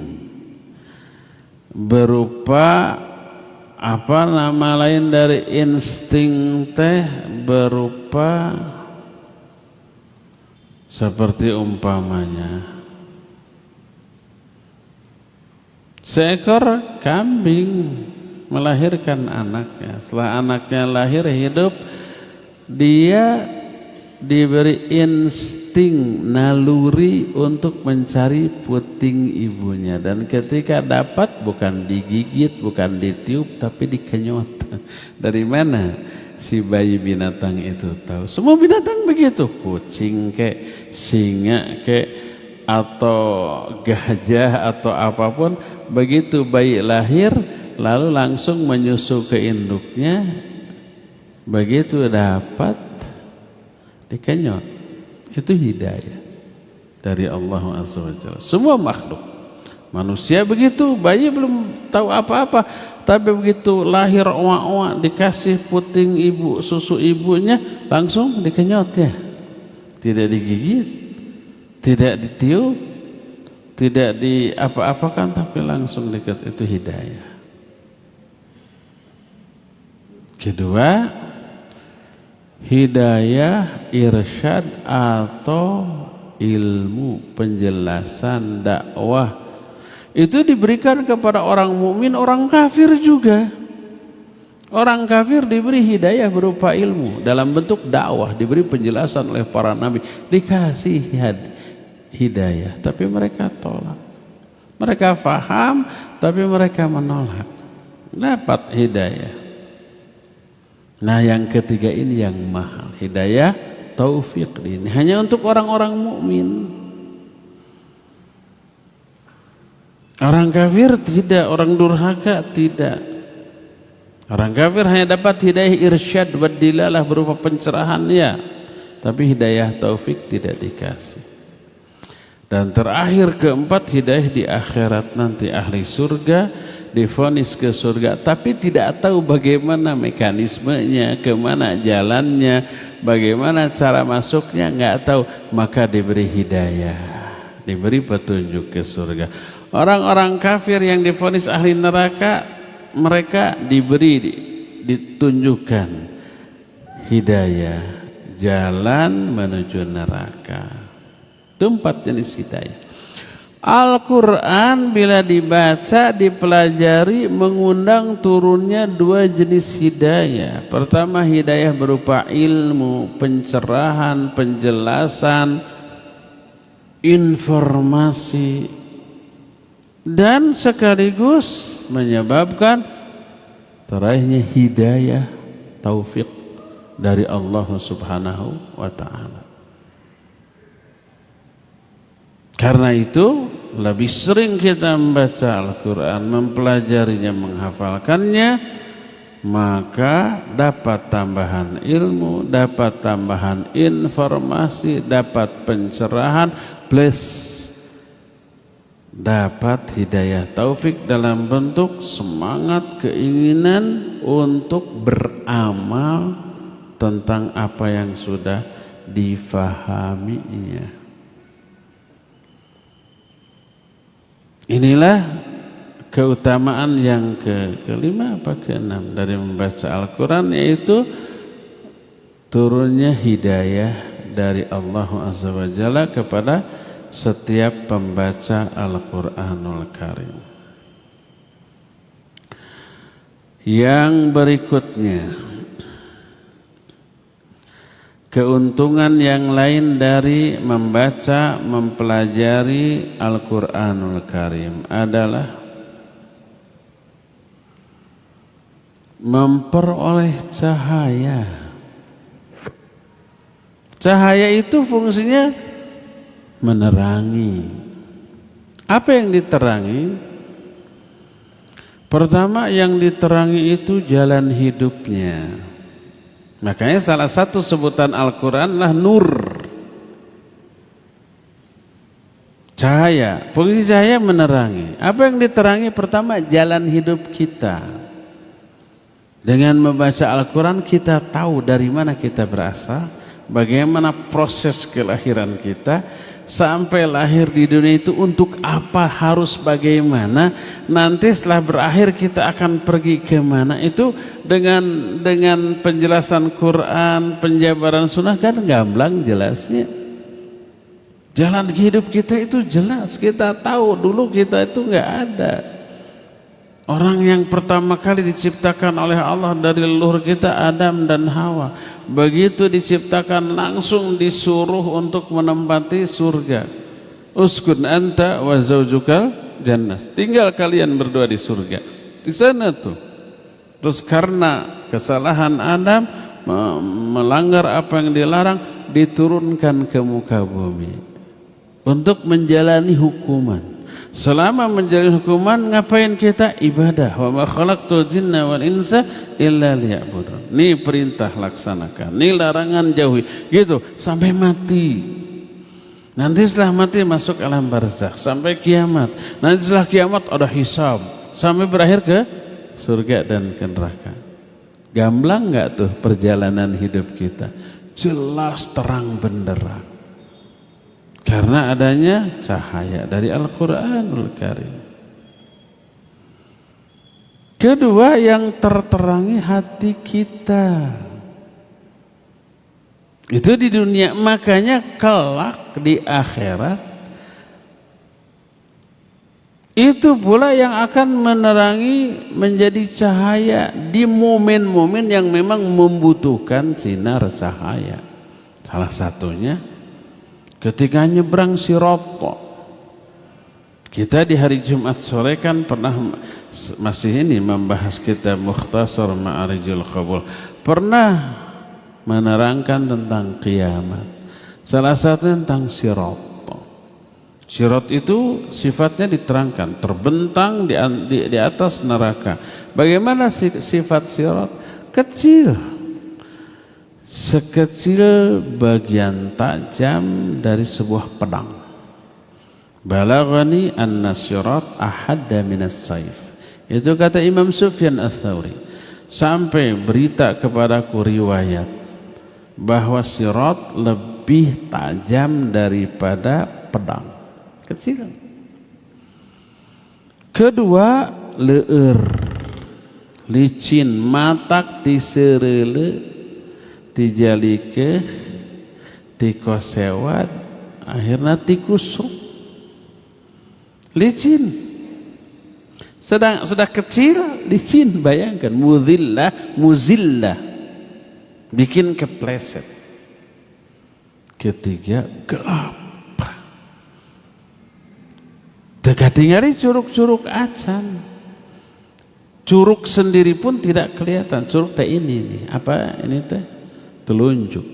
berupa apa nama lain dari insting teh, berupa seperti umpamanya seekor kambing melahirkan anaknya. Setelah anaknya lahir hidup, dia diberi insting naluri untuk mencari puting ibunya, dan ketika dapat bukan digigit, bukan ditiup, tapi dikenyot. Dari mana si bayi binatang itu tahu? Semua binatang begitu, kucing kek, singa kek, atau gajah atau apapun, begitu bayi lahir lalu langsung menyusu ke induknya, begitu dapat dikenyot. Itu hidayah dari Allah Azza wa Jalla. Semua makhluk, manusia begitu, bayi belum tahu apa-apa, tapi begitu lahir oa-oa dikasih puting ibu, susu ibunya, langsung dikenyot ya. Tidak digigit, tidak ditiup, tidak di apa-apakan, tapi langsung dikenyot. Itu hidayah. Kedua, hidayah irsyad atau ilmu penjelasan dakwah itu diberikan kepada orang mukmin, orang kafir juga. Orang kafir diberi hidayah berupa ilmu dalam bentuk dakwah, diberi penjelasan oleh para nabi, dikasih hidayah, tapi mereka tolak. Mereka faham tapi mereka menolak. Dapat hidayah. Nah, yang ketiga ini yang mahal, hidayah taufik. Ini hanya untuk orang-orang mukmin. Orang kafir tidak, orang durhaka tidak. Orang kafir hanya dapat hidayah irsyad wa dilalah berupa pencerahan ya, tapi hidayah taufik tidak dikasih. Dan terakhir keempat, hidayah di akhirat nanti ahli surga divonis ke surga, tapi tidak tahu bagaimana mekanismenya, kemana jalannya, bagaimana cara masuknya, nggak tahu, maka diberi hidayah, diberi petunjuk ke surga. Orang-orang kafir yang divonis ahli neraka, mereka ditunjukkan hidayah, jalan menuju neraka. Itu 4 jenis hidayah. Al-Quran bila dibaca, dipelajari, mengundang turunnya 2 jenis hidayah. Pertama, hidayah berupa ilmu, pencerahan, penjelasan, informasi, dan sekaligus menyebabkan teraihnya hidayah, taufik dari Allah Subhanahu wa ta'ala. Karena itu lebih sering kita membaca Al-Quran, mempelajarinya, menghafalkannya, maka dapat tambahan ilmu, dapat tambahan informasi, dapat pencerahan, plus dapat hidayah taufik dalam bentuk semangat, keinginan untuk beramal tentang apa yang sudah difahaminya. Inilah keutamaan yang kelima apa keenam dari membaca Al-Quran, yaitu turunnya hidayah dari Allah Azza wa Jalla kepada setiap pembaca Al-Quranul Karim. Yang berikutnya, keuntungan yang lain dari membaca, mempelajari Al-Quranul Karim adalah memperoleh cahaya. Cahaya itu fungsinya menerangi. Apa yang diterangi? Pertama yang diterangi itu jalan hidupnya. Makanya salah satu sebutan Al-Quran adalah nur, cahaya. Fungsi cahaya menerangi. Apa yang diterangi? Pertama jalan hidup kita. Dengan membaca Al-Quran kita tahu dari mana kita berasal, bagaimana proses kelahiran kita, sampai lahir di dunia itu untuk apa, harus bagaimana, nanti setelah berakhir kita akan pergi kemana. Itu dengan penjelasan Quran, penjabaran sunnah kan gamblang jelasnya. Jalan hidup kita itu jelas, kita tahu dulu kita itu nggak ada. Orang yang pertama kali diciptakan oleh Allah dari leluhur kita Adam dan Hawa. Begitu diciptakan langsung disuruh untuk menempati surga. Uskun anta wa zaujukal jannah. Tinggal kalian berdua di surga. Di sana tuh. Terus karena kesalahan Adam melanggar apa yang dilarang, diturunkan ke muka bumi untuk menjalani hukuman. Selama menjalani hukuman, ngapain kita? Ibadah. Wa ma khalaqtul jinna wal insa illa liya'budun. Ini perintah laksanakan, ini larangan jauhi. Gitu sampai mati. Nanti setelah mati masuk alam barzakh sampai kiamat. Nanti setelah kiamat ada hisab sampai berakhir ke surga dan ke neraka. Gamblang enggak tuh perjalanan hidup kita? Jelas terang benderang. Karena adanya cahaya dari Al-Quranul Karim. Kedua, yang terterangi hati kita. Itu di dunia, makanya kelak di akhirat itu pula yang akan menerangi, menjadi cahaya di momen-momen yang memang membutuhkan sinar cahaya. Salah satunya ketika nyebrang Sirat. Kita di hari Jumat sore kan pernah masih ini membahas kitab Mukhtasar Ma'arijul Qabul, pernah menerangkan tentang kiamat. Salah satu tentang Sirat. Sirat itu sifatnya diterangkan, terbentang di atas neraka. Bagaimana sifat Sirat? Kecil, sekecil bagian tajam dari sebuah pedang. Balaghani anna sirat ahadda minas saif. Itu kata Imam Sufyan Ats-Tsauri. Sampai berita kepadaku riwayat bahwa sirat lebih tajam daripada pedang. Kecil. Kedua, leur, licin, matak tisereule, tijalike, tikosewat, akhirnya tikusuk. Licin. Sudah kecil, licin, bayangkan. Muzillah. Bikin kepleset. Ketiga, gelap. tinggali curug-curug acan. Curug sendiri pun tidak kelihatan. Curug teh ini nih, apa ini teh? Telunjuk.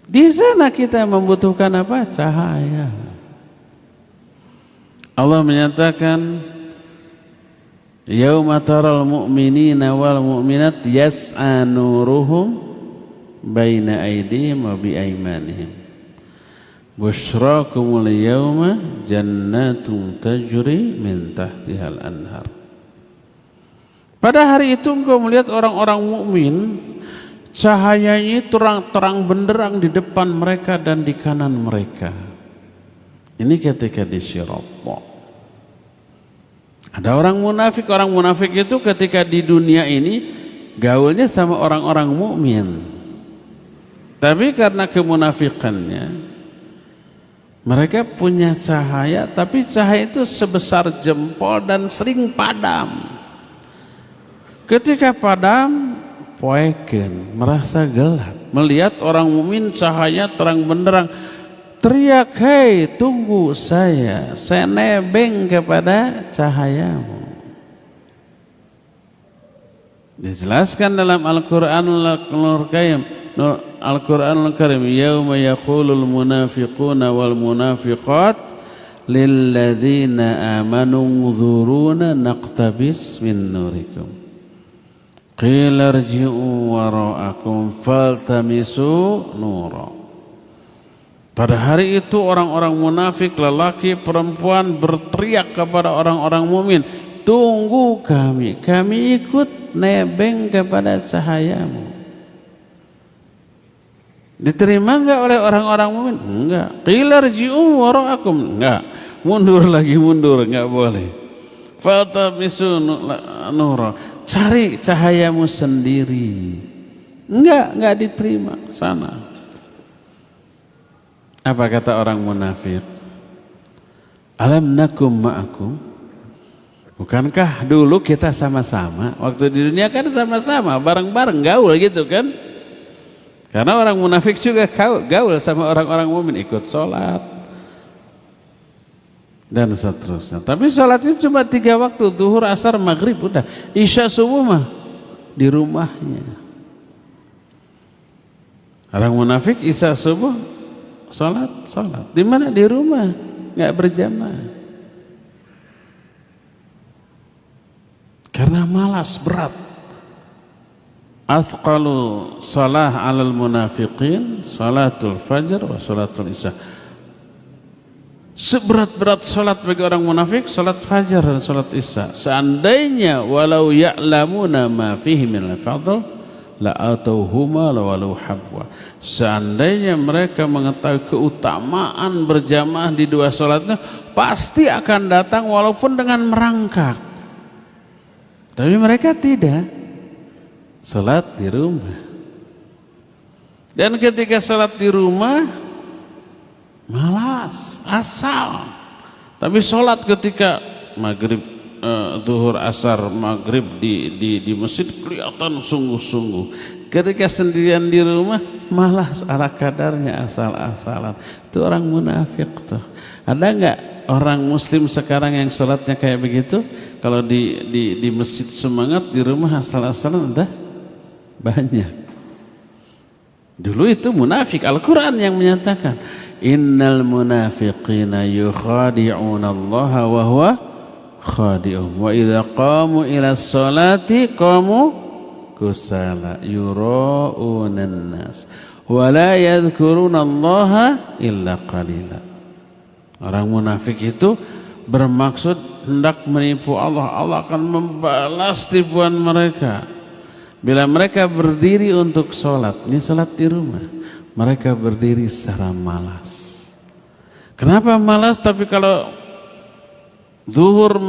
Di sana kita membutuhkan apa? Cahaya. Allah menyatakan, yauma taral mu'minina wal mu'minat yas'a nuruhum baina aydihim wa bi aymanihim. Busyrakumul yawma jannatun tajri min tahtihal anhar. Pada hari itu engkau melihat orang-orang mukmin, cahayanya terang benderang di depan mereka dan di kanan mereka. Ini ketika di Sirat. Ada orang munafik itu ketika di dunia ini gaulnya sama orang-orang mukmin. Tapi karena kemunafikannya, mereka punya cahaya, tapi cahaya itu sebesar jempol dan sering padam. Ketika padam, poeken, merasa gelap. Melihat orang mukmin cahaya terang benderang, teriak, hei tunggu saya nebeng kepada cahayamu. Dijelaskan dalam Al-Quranul Karim, yauma yaqulul munafiquna wal munafiqat lilladzina amanu unzuruna naqtabis min nurikum qila irji'u wara'akum faltamisu nura. Pada hari itu orang-orang munafik lelaki perempuan berteriak kepada orang-orang mukmin, tunggu kami ikut nebeng kepada cahayamu. Diterima enggak oleh orang-orang mukmin? Enggak. Qila irji'u wara'akum. Enggak. Mundur, enggak boleh. Faltamisu nura. Cari cahayamu sendiri. Enggak diterima. Sana. Apa kata orang munafik? Alam nakum ma'akum. Bukankah dulu kita sama-sama? Waktu di dunia kan sama-sama, bareng-bareng gaul gitu kan? Karena orang munafik juga gaul sama orang-orang mukmin, ikut sholat dan seterusnya. Tapi sholatnya cuma 3 waktu, zuhur, asar, maghrib, udah. Isya, subuh mah di rumahnya. Orang munafik isya, subuh, sholat. Di mana? Di rumah, nggak berjamaah. Karena malas, berat. Athqalu salah alal munafiqin salatul fajr wa salatul isya. Seberat-berat salat bagi orang munafik salat fajar dan salat isya. Seandainya walau ya'lamuna ma fihi min al-fadl la atauhuma walau habwa. Seandainya mereka mengetahui keutamaan berjamaah di 2 salatnya, pasti akan datang walaupun dengan merangkak. Tapi mereka tidak. Salat di rumah. Dan ketika salat di rumah malas, asal. Tapi salat ketika maghrib, zuhur, asar, maghrib di masjid kelihatan sungguh-sungguh. Ketika sendirian di rumah malas ala kadarnya, asal-asalan. Itu orang munafik tuh. Ada enggak orang muslim sekarang yang salatnya kayak begitu? Kalau di masjid semangat, di rumah asal-asalan, ada banyak. Dulu itu munafik. Al-Quran yang menyatakan, innal munafiqina yukhadi'una Allah wa huwa khadi'uhum wa idza qamu ila sholati qamu kusala yura'una an-nas wa la yadhkuruna Allah illa qalila. Orang munafik itu bermaksud hendak menipu Allah. Allah akan membalas tipuan mereka. Bila mereka berdiri untuk sholat, ini sholat di rumah, mereka berdiri secara malas. Kenapa malas? Tapi kalau zuhur,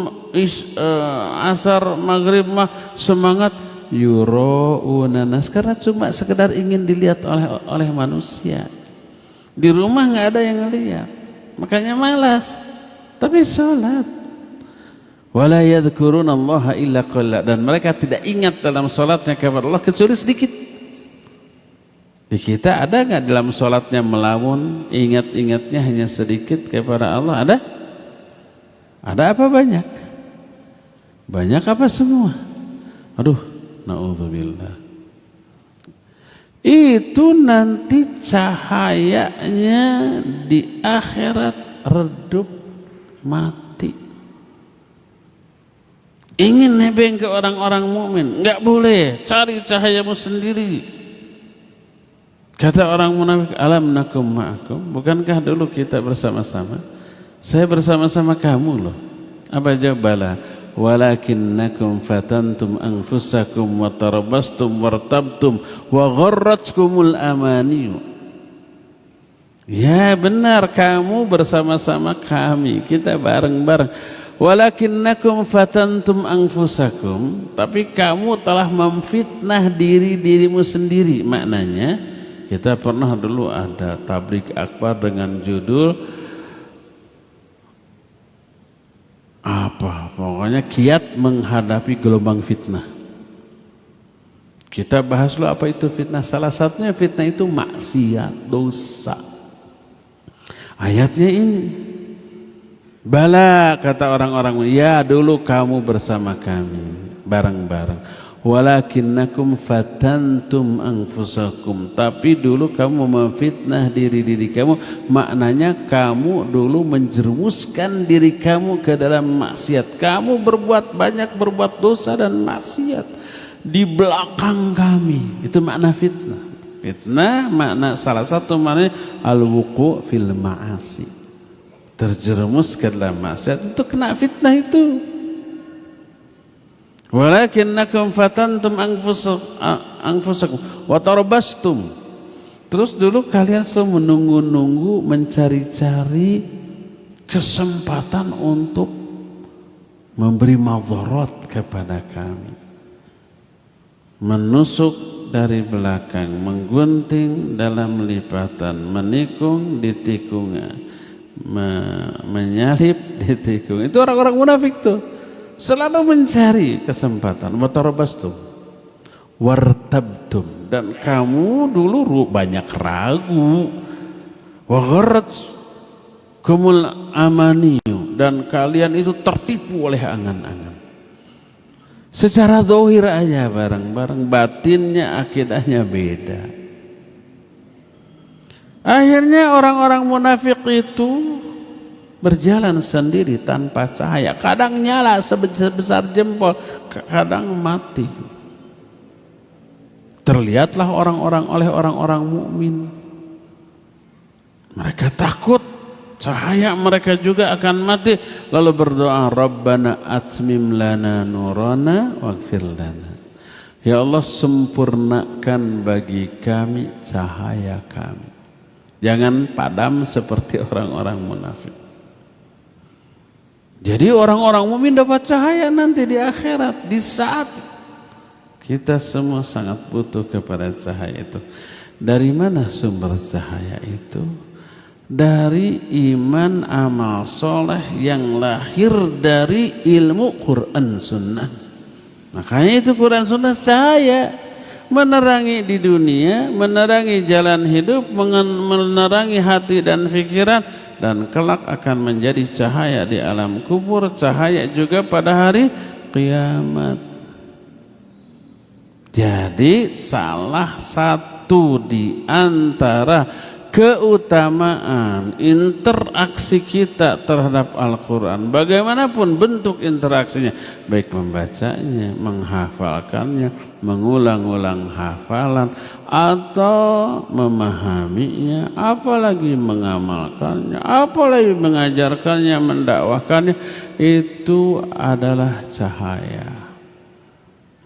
asar, maghrib mah semangat, yura'una nas, karena cuma sekedar ingin dilihat oleh manusia. Di rumah nggak ada yang lihat, makanya malas. Tapi sholat. Wala yadhkuruna Allah illa qalila, dan mereka tidak ingat dalam salatnya kepada Allah kecuali sedikit. Di kita ada nggak dalam sholatnya melamun, ingat-ingatnya hanya sedikit kepada Allah? Ada? Ada apa banyak? Banyak apa semua? Aduh, na'udzubillah. Itu nanti cahayanya di akhirat redup mati. Ingin nebeng ke orang-orang mukmin, enggak boleh, cari cahayamu sendiri. Kata orang munafik, alam nakum ma'akum, bukankah dulu kita bersama-sama? Saya bersama-sama kamu loh. Apa jawab? Walakinnakum fatantum anfusakum wa tarabastum wartabtum wa gharratkumul amaniyu. Ya benar, kamu bersama-sama kami, kita bareng-bareng. Walakinnakum fatantum anfusakum, tapi kamu telah memfitnah dirimu sendiri. Maknanya kita pernah dulu ada tablik akbar dengan judul apa? Pokoknya kiat menghadapi gelombang fitnah. Kita bahas dulu apa itu fitnah. Salah satunya fitnah itu maksiat, dosa. Ayatnya ini. Bala, kata orang-orang, ya dulu kamu bersama kami, bareng-bareng. Walakinnakum fatantum anfusakum, tapi dulu kamu memfitnah diri kamu. Maknanya kamu dulu menjerumuskan diri kamu ke dalam maksiat. Kamu berbuat banyak, berbuat dosa dan maksiat di belakang kami. Itu makna fitnah. Fitnah makna, salah satu maknanya al-wuqu' fil ma'asi, terjerumus ke dalam maksiat. Itu kena fitnah itu. Walakinnakum fatantum anfusakum wa tarabastum. Terus dulu kalian selalu menunggu-nunggu, mencari-cari kesempatan untuk memberi madharat kepada kami. Menusuk dari belakang, menggunting dalam lipatan, menikung di tikungnya, menyalip di tikung. Itu orang-orang munafik tuh. Selalu mencari kesempatan. Watarabastum wartabtum, dan kamu dulu banyak ragu. Wa gharratkumul amaniyu, dan kalian itu tertipu oleh angan-angan. Secara zahir aja bareng-bareng, batinnya akidahnya beda. Akhirnya orang-orang munafik itu berjalan sendiri tanpa cahaya. Kadang nyala sebesar jempol, kadang mati. Terlihatlah oleh orang-orang mukmin. Mereka takut cahaya mereka juga akan mati, lalu berdoa, Rabbana atmim lana nurana waghfir lana. Ya Allah, sempurnakan bagi kami cahaya kami. Jangan padam seperti orang-orang munafik. Jadi orang-orang mukmin dapat cahaya nanti di akhirat, di saat kita semua sangat butuh kepada cahaya itu. Dari mana sumber cahaya itu? Dari iman amal soleh yang lahir dari ilmu Quran Sunnah. Makanya itu Quran Sunnah cahaya, menerangi di dunia, menerangi jalan hidup, menerangi hati dan pikiran, dan kelak akan menjadi cahaya di alam kubur, cahaya juga pada hari kiamat. Jadi salah satu di antara keutamaan interaksi kita terhadap Al-Quran, bagaimanapun bentuk interaksinya, baik membacanya, menghafalkannya, mengulang-ulang hafalan, atau memahaminya, apalagi mengamalkannya, apalagi mengajarkannya, mendakwahkannya, itu adalah cahaya.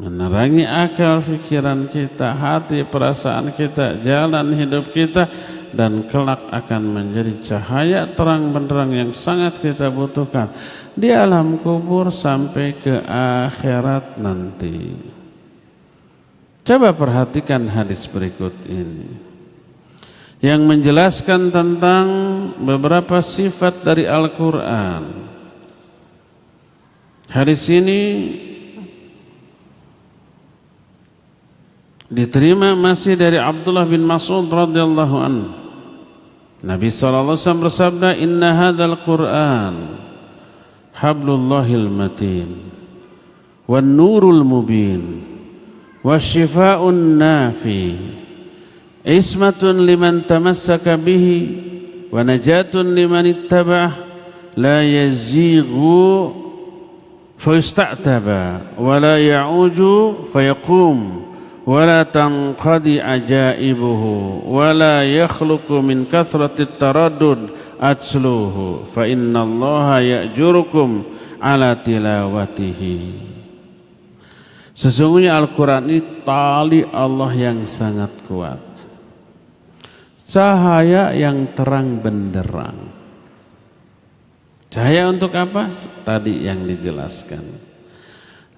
Menerangi akal pikiran kita, hati perasaan kita, jalan hidup kita, dan kelak akan menjadi cahaya terang benderang yang sangat kita butuhkan di alam kubur sampai ke akhirat nanti. Coba perhatikan hadis berikut ini yang menjelaskan tentang beberapa sifat dari Al-Quran. Hadis ini Diterima masih dari Abdullah bin Mas'ud radhiyallahu anhu. Nabi sallallahu alaihi wasallam bersabda, "Inna hadzal Qur'an hablullahil matin wan nurul mubin wasyifa'un nafi ismatun liman tamassaka bihi wa najatun liman ittaba'ah la yazighu fayusta'taba wa la ya'uju fayaqum ولا تنقضي عجائبه ولا يخلق من كثرة التردد أتلوه فإن الله يأجركم على تلاوته." Sesungguhnya Al-Quran ini tali Allah yang sangat kuat, cahaya yang terang benderang. Cahaya untuk apa? Tadi yang dijelaskan.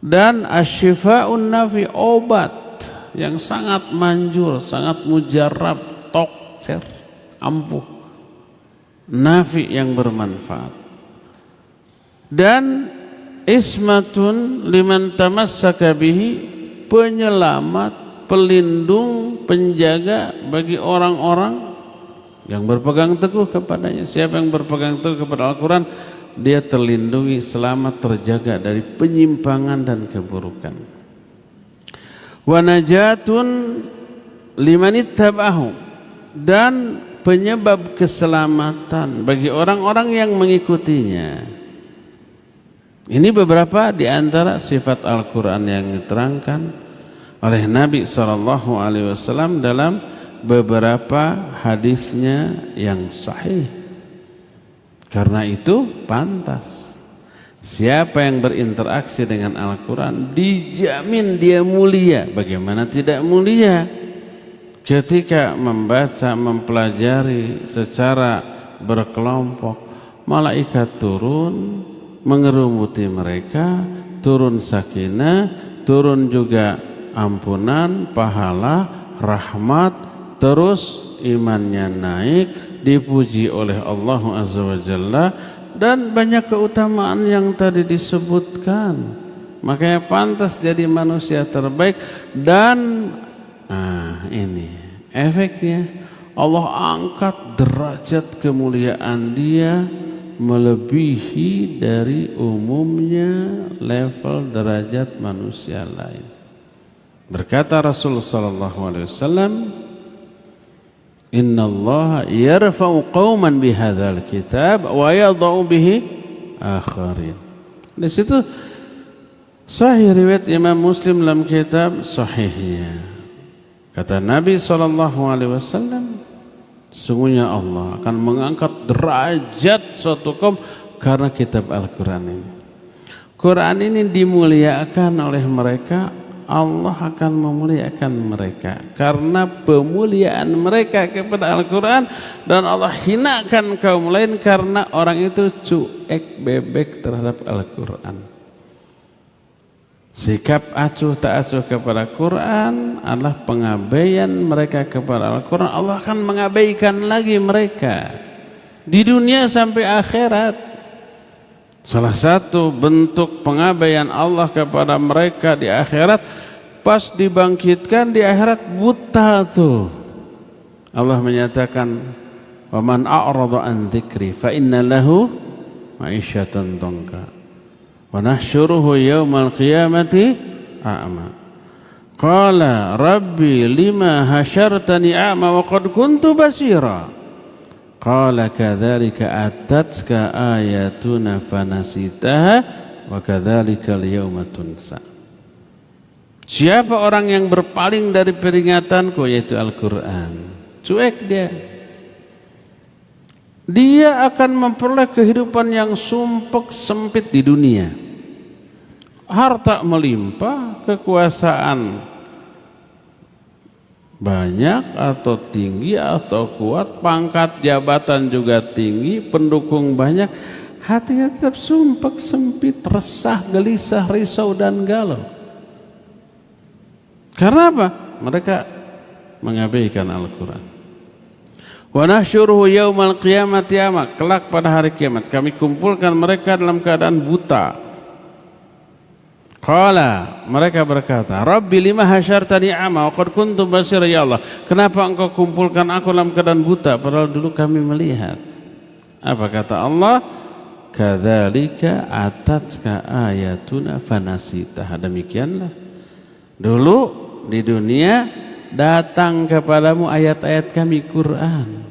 Dan asyifa'un nafi, obat yang sangat manjur, sangat mujarab, tokcer, ampuh, nafi yang bermanfaat. Dan ismatun liman tamassaka bihi, penyelamat, pelindung, penjaga bagi orang-orang yang berpegang teguh kepadanya. Siapa yang berpegang teguh kepada Al-Quran, dia terlindungi, selamat, terjaga dari penyimpangan dan keburukan. Wa najatun liman ittaba'ahu, dan penyebab keselamatan bagi orang-orang yang mengikutinya. Ini beberapa di antara sifat Al-Quran yang diterangkan oleh Nabi SAW dalam beberapa hadisnya yang sahih. Karena itu pantas siapa yang berinteraksi dengan Al-Quran dijamin dia mulia. Bagaimana tidak mulia ketika membaca, mempelajari secara berkelompok, malaikat turun mengerumuti mereka, turun sakinah, turun juga ampunan, pahala, rahmat, terus imannya naik, dipuji oleh Allah Azza wa Jalla, dan banyak keutamaan yang tadi disebutkan. Makanya pantas jadi manusia terbaik. Dan ini efeknya, Allah angkat derajat kemuliaan dia melebihi dari umumnya level derajat manusia lain. Berkata Rasulullah sallallahu alaihi wasallam, "Inna Allah yarfa'u qauman bihadzal kitab wa yadha'u bihi akharin." Di situ sahih riwayat Imam Muslim dalam kitab sahihnya. Kata Nabi SAW, sesungguhnya Allah akan mengangkat derajat suatu kaum karena kitab Al-Quran ini. Quran ini dimuliakan oleh mereka, Allah akan memuliakan mereka karena pemuliaan mereka kepada Al-Quran, dan Allah hinakan kaum lain karena orang itu cuek bebek terhadap Al-Quran. Sikap acuh tak acuh kepada Quran adalah pengabaian mereka kepada Al-Quran. Allah akan mengabaikan lagi mereka di dunia sampai akhirat. Salah satu bentuk pengabaian Allah kepada mereka di akhirat, pas dibangkitkan di akhirat buta tuh. Allah menyatakan, "Wa man a'rada an dzikri fa inna lahu ma'isyatan dhanka wa nahsyuruhu yaumal qiyamati a'ma." Qala rabbi lima hasyartani a'ma wa qad kuntu basira. Qala kadzalika atatka ayatuna fanasitaha wa kadzalika al-yauma tunsa. Siapa orang yang berpaling dari peringatanku, yaitu Al-Quran, cuek dia, dia akan memperoleh kehidupan yang sumpek sempit di dunia. Harta melimpah, kekuasaan banyak atau tinggi atau kuat, pangkat jabatan juga tinggi, pendukung banyak, hatinya tetap sumpek sempit, resah, gelisah, risau dan galau. Karena apa? Mereka mengabaikan Al-Quran. Wa nahsyuruhu yaumal qiyamati a'ma, kelak pada hari kiamat kami kumpulkan mereka dalam keadaan buta. Qala, mereka berkata, Rabbi lima hasyartani a'ma wa qad kuntu basira, ya Allah, kenapa engkau kumpulkan aku dalam keadaan buta padahal dulu kami melihat? Apa kata Allah? Kadzalika atatka ayatuna fanasitah. Demikianlah dulu di dunia datang kepadamu ayat-ayat kami Quran,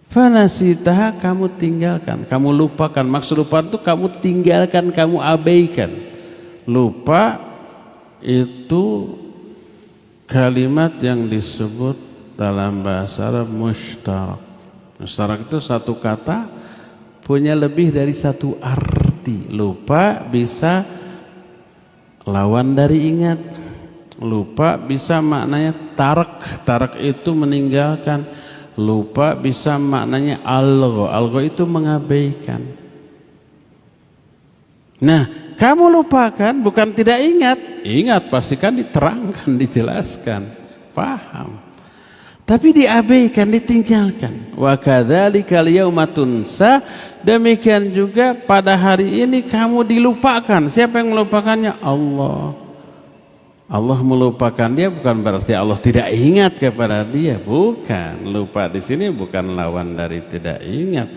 fanasitah, kamu tinggalkan, kamu lupakan. Maksud lupa itu kamu tinggalkan, kamu abaikan. Lupa itu kalimat yang disebut dalam bahasa Arab mushtarak. Mushtarak itu satu kata punya lebih dari satu arti. Lupa bisa lawan dari ingat. Lupa bisa maknanya tarak. Tarak itu meninggalkan. Lupa bisa maknanya algho. Algho itu mengabaikan. Nah, kamu lupakan bukan tidak ingat. Ingat pastikan diterangkan, dijelaskan, paham. Tapi diabaikan, ditinggalkan. Wa kadzalikal yauma tunsa, demikian juga pada hari ini kamu dilupakan. Siapa yang melupakannya? Allah. Allah melupakan dia bukan berarti Allah tidak ingat kepada dia, bukan. Lupa di sini bukan lawan dari tidak ingat.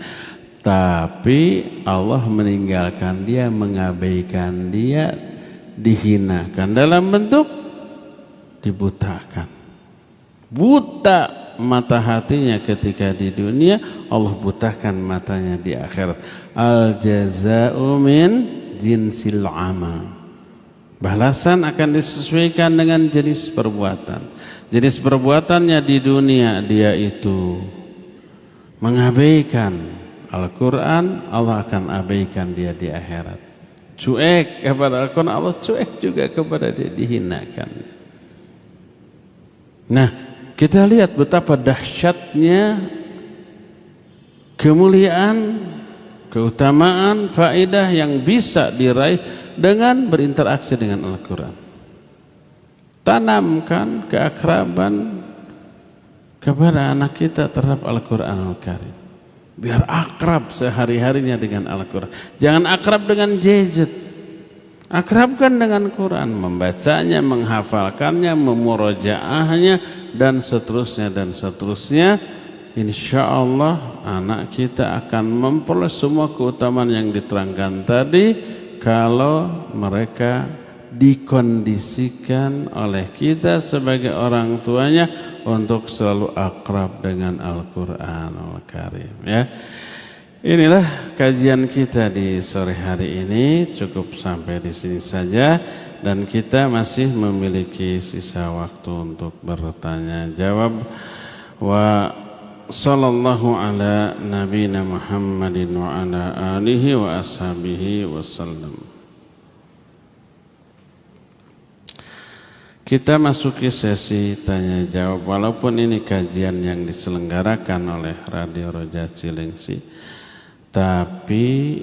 Tapi Allah meninggalkan dia, mengabaikan dia, dihinakan dalam bentuk dibutakan. Buta mata hatinya ketika di dunia, Allah butakan matanya di akhirat. Al jazaa'u min jinsil amal. Balasan akan disesuaikan dengan jenis perbuatan. Jenis perbuatannya di dunia dia itu mengabaikan Al-Quran, Allah akan abaikan dia di akhirat. Cuek kepada Al-Quran, Allah cuek juga kepada dia, dihinakan. Nah, kita lihat betapa dahsyatnya kemuliaan, keutamaan, faedah yang bisa diraih dengan berinteraksi dengan Al-Quran. Tanamkan keakraban kepada anak kita terhadap Al-Quran Al-Karim. Biar akrab sehari-harinya dengan Al-Quran. Jangan akrab dengan gadget. Akrabkan dengan Quran, membacanya, menghafalkannya, memurojaahnya, dan seterusnya dan seterusnya. Insya Allah anak kita akan memperoleh semua keutamaan yang diterangkan tadi kalau mereka dikondisikan oleh kita sebagai orang tuanya untuk selalu akrab dengan Al-Quran Al-Karim, ya. Inilah kajian kita di sore hari ini, cukup sampai di sini saja, dan kita masih memiliki sisa waktu untuk bertanya jawab. Wa sallallahu ala nabiyina Muhammadin wa ala alihi wa ashabihi wasallam. Kita masuki sesi tanya jawab, walaupun ini kajian yang diselenggarakan oleh Radio Roja Cilengsi, tapi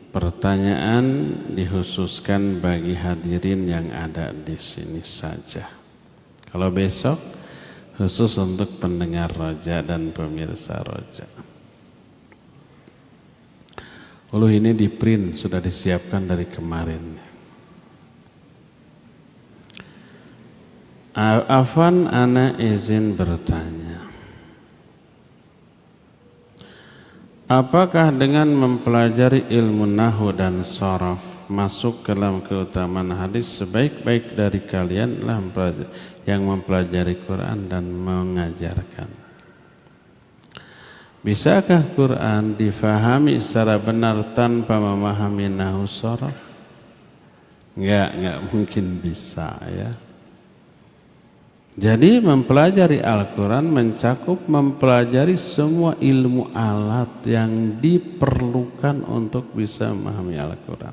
pertanyaan dikhususkan bagi hadirin yang ada di sini saja. Kalau besok khusus untuk pendengar Roja dan pemirsa Roja. Ini di print, sudah disiapkan dari kemarin. Afan, ana izin bertanya, apakah dengan mempelajari ilmu nahwu dan sharaf masuk ke dalam keutamaan hadis? Sebaik-baik dari kalian lah yang mempelajari Quran dan mengajarkan. Bisakah Quran difahami secara benar tanpa memahami nahwu sharaf? Enggak mungkin bisa, ya. Jadi mempelajari Al-Quran mencakup mempelajari semua ilmu alat yang diperlukan untuk bisa memahami Al-Quran.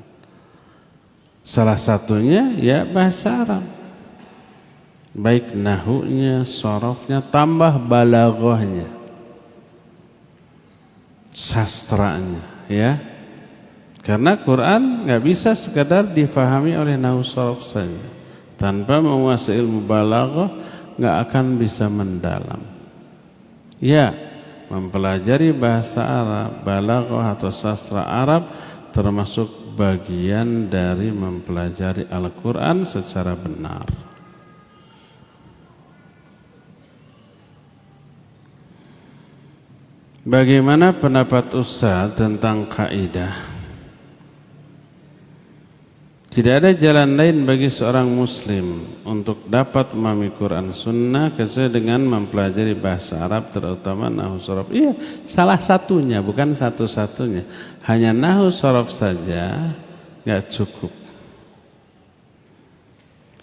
Salah satunya ya bahasa Arab. Baik nahunya, sorofnya, tambah balaghahnya, sastranya, ya. Karena Quran nggak bisa sekadar difahami oleh nahu sorof saja. Tanpa menguasai ilmu balaghah nggak akan bisa mendalam. Ya, mempelajari bahasa Arab, balaghah atau sastra Arab termasuk bagian dari mempelajari Al-Quran secara benar. Bagaimana pendapat Ustaz tentang kaidah? Tidak ada jalan lain bagi seorang muslim untuk dapat memahami Quran Sunnah kecuali dengan mempelajari bahasa Arab, terutama nahwu shorof. Iya, salah satunya, bukan satu-satunya. Hanya nahwu shorof saja nggak cukup.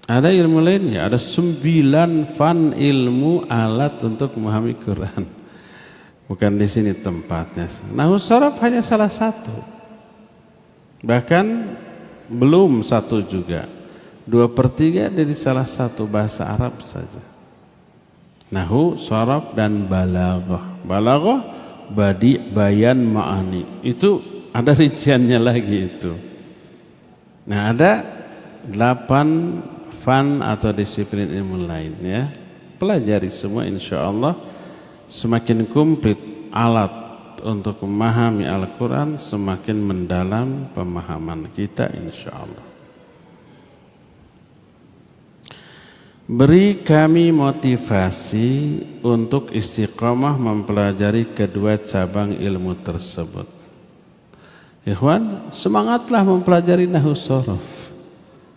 Ada ilmu lainnya, ada 9 fan ilmu alat untuk memahami Quran. Bukan di sini tempatnya. Nahwu shorof hanya salah satu. Bahkan belum satu juga, 2/3 dari salah satu bahasa Arab saja. Nahwu, shorof, dan balaghah. Balaghah, badi, bayan, ma'ani. Itu ada rinciannya lagi itu. Nah, ada 8 fan atau disiplin ilmu lain ya. Pelajari semua, insya Allah semakin komplit alat untuk memahami Al-Quran, semakin mendalam pemahaman kita, insya Allah. Beri kami motivasi untuk istiqomah mempelajari kedua cabang ilmu tersebut. Ikhwan, semangatlah mempelajari nahwu shorof.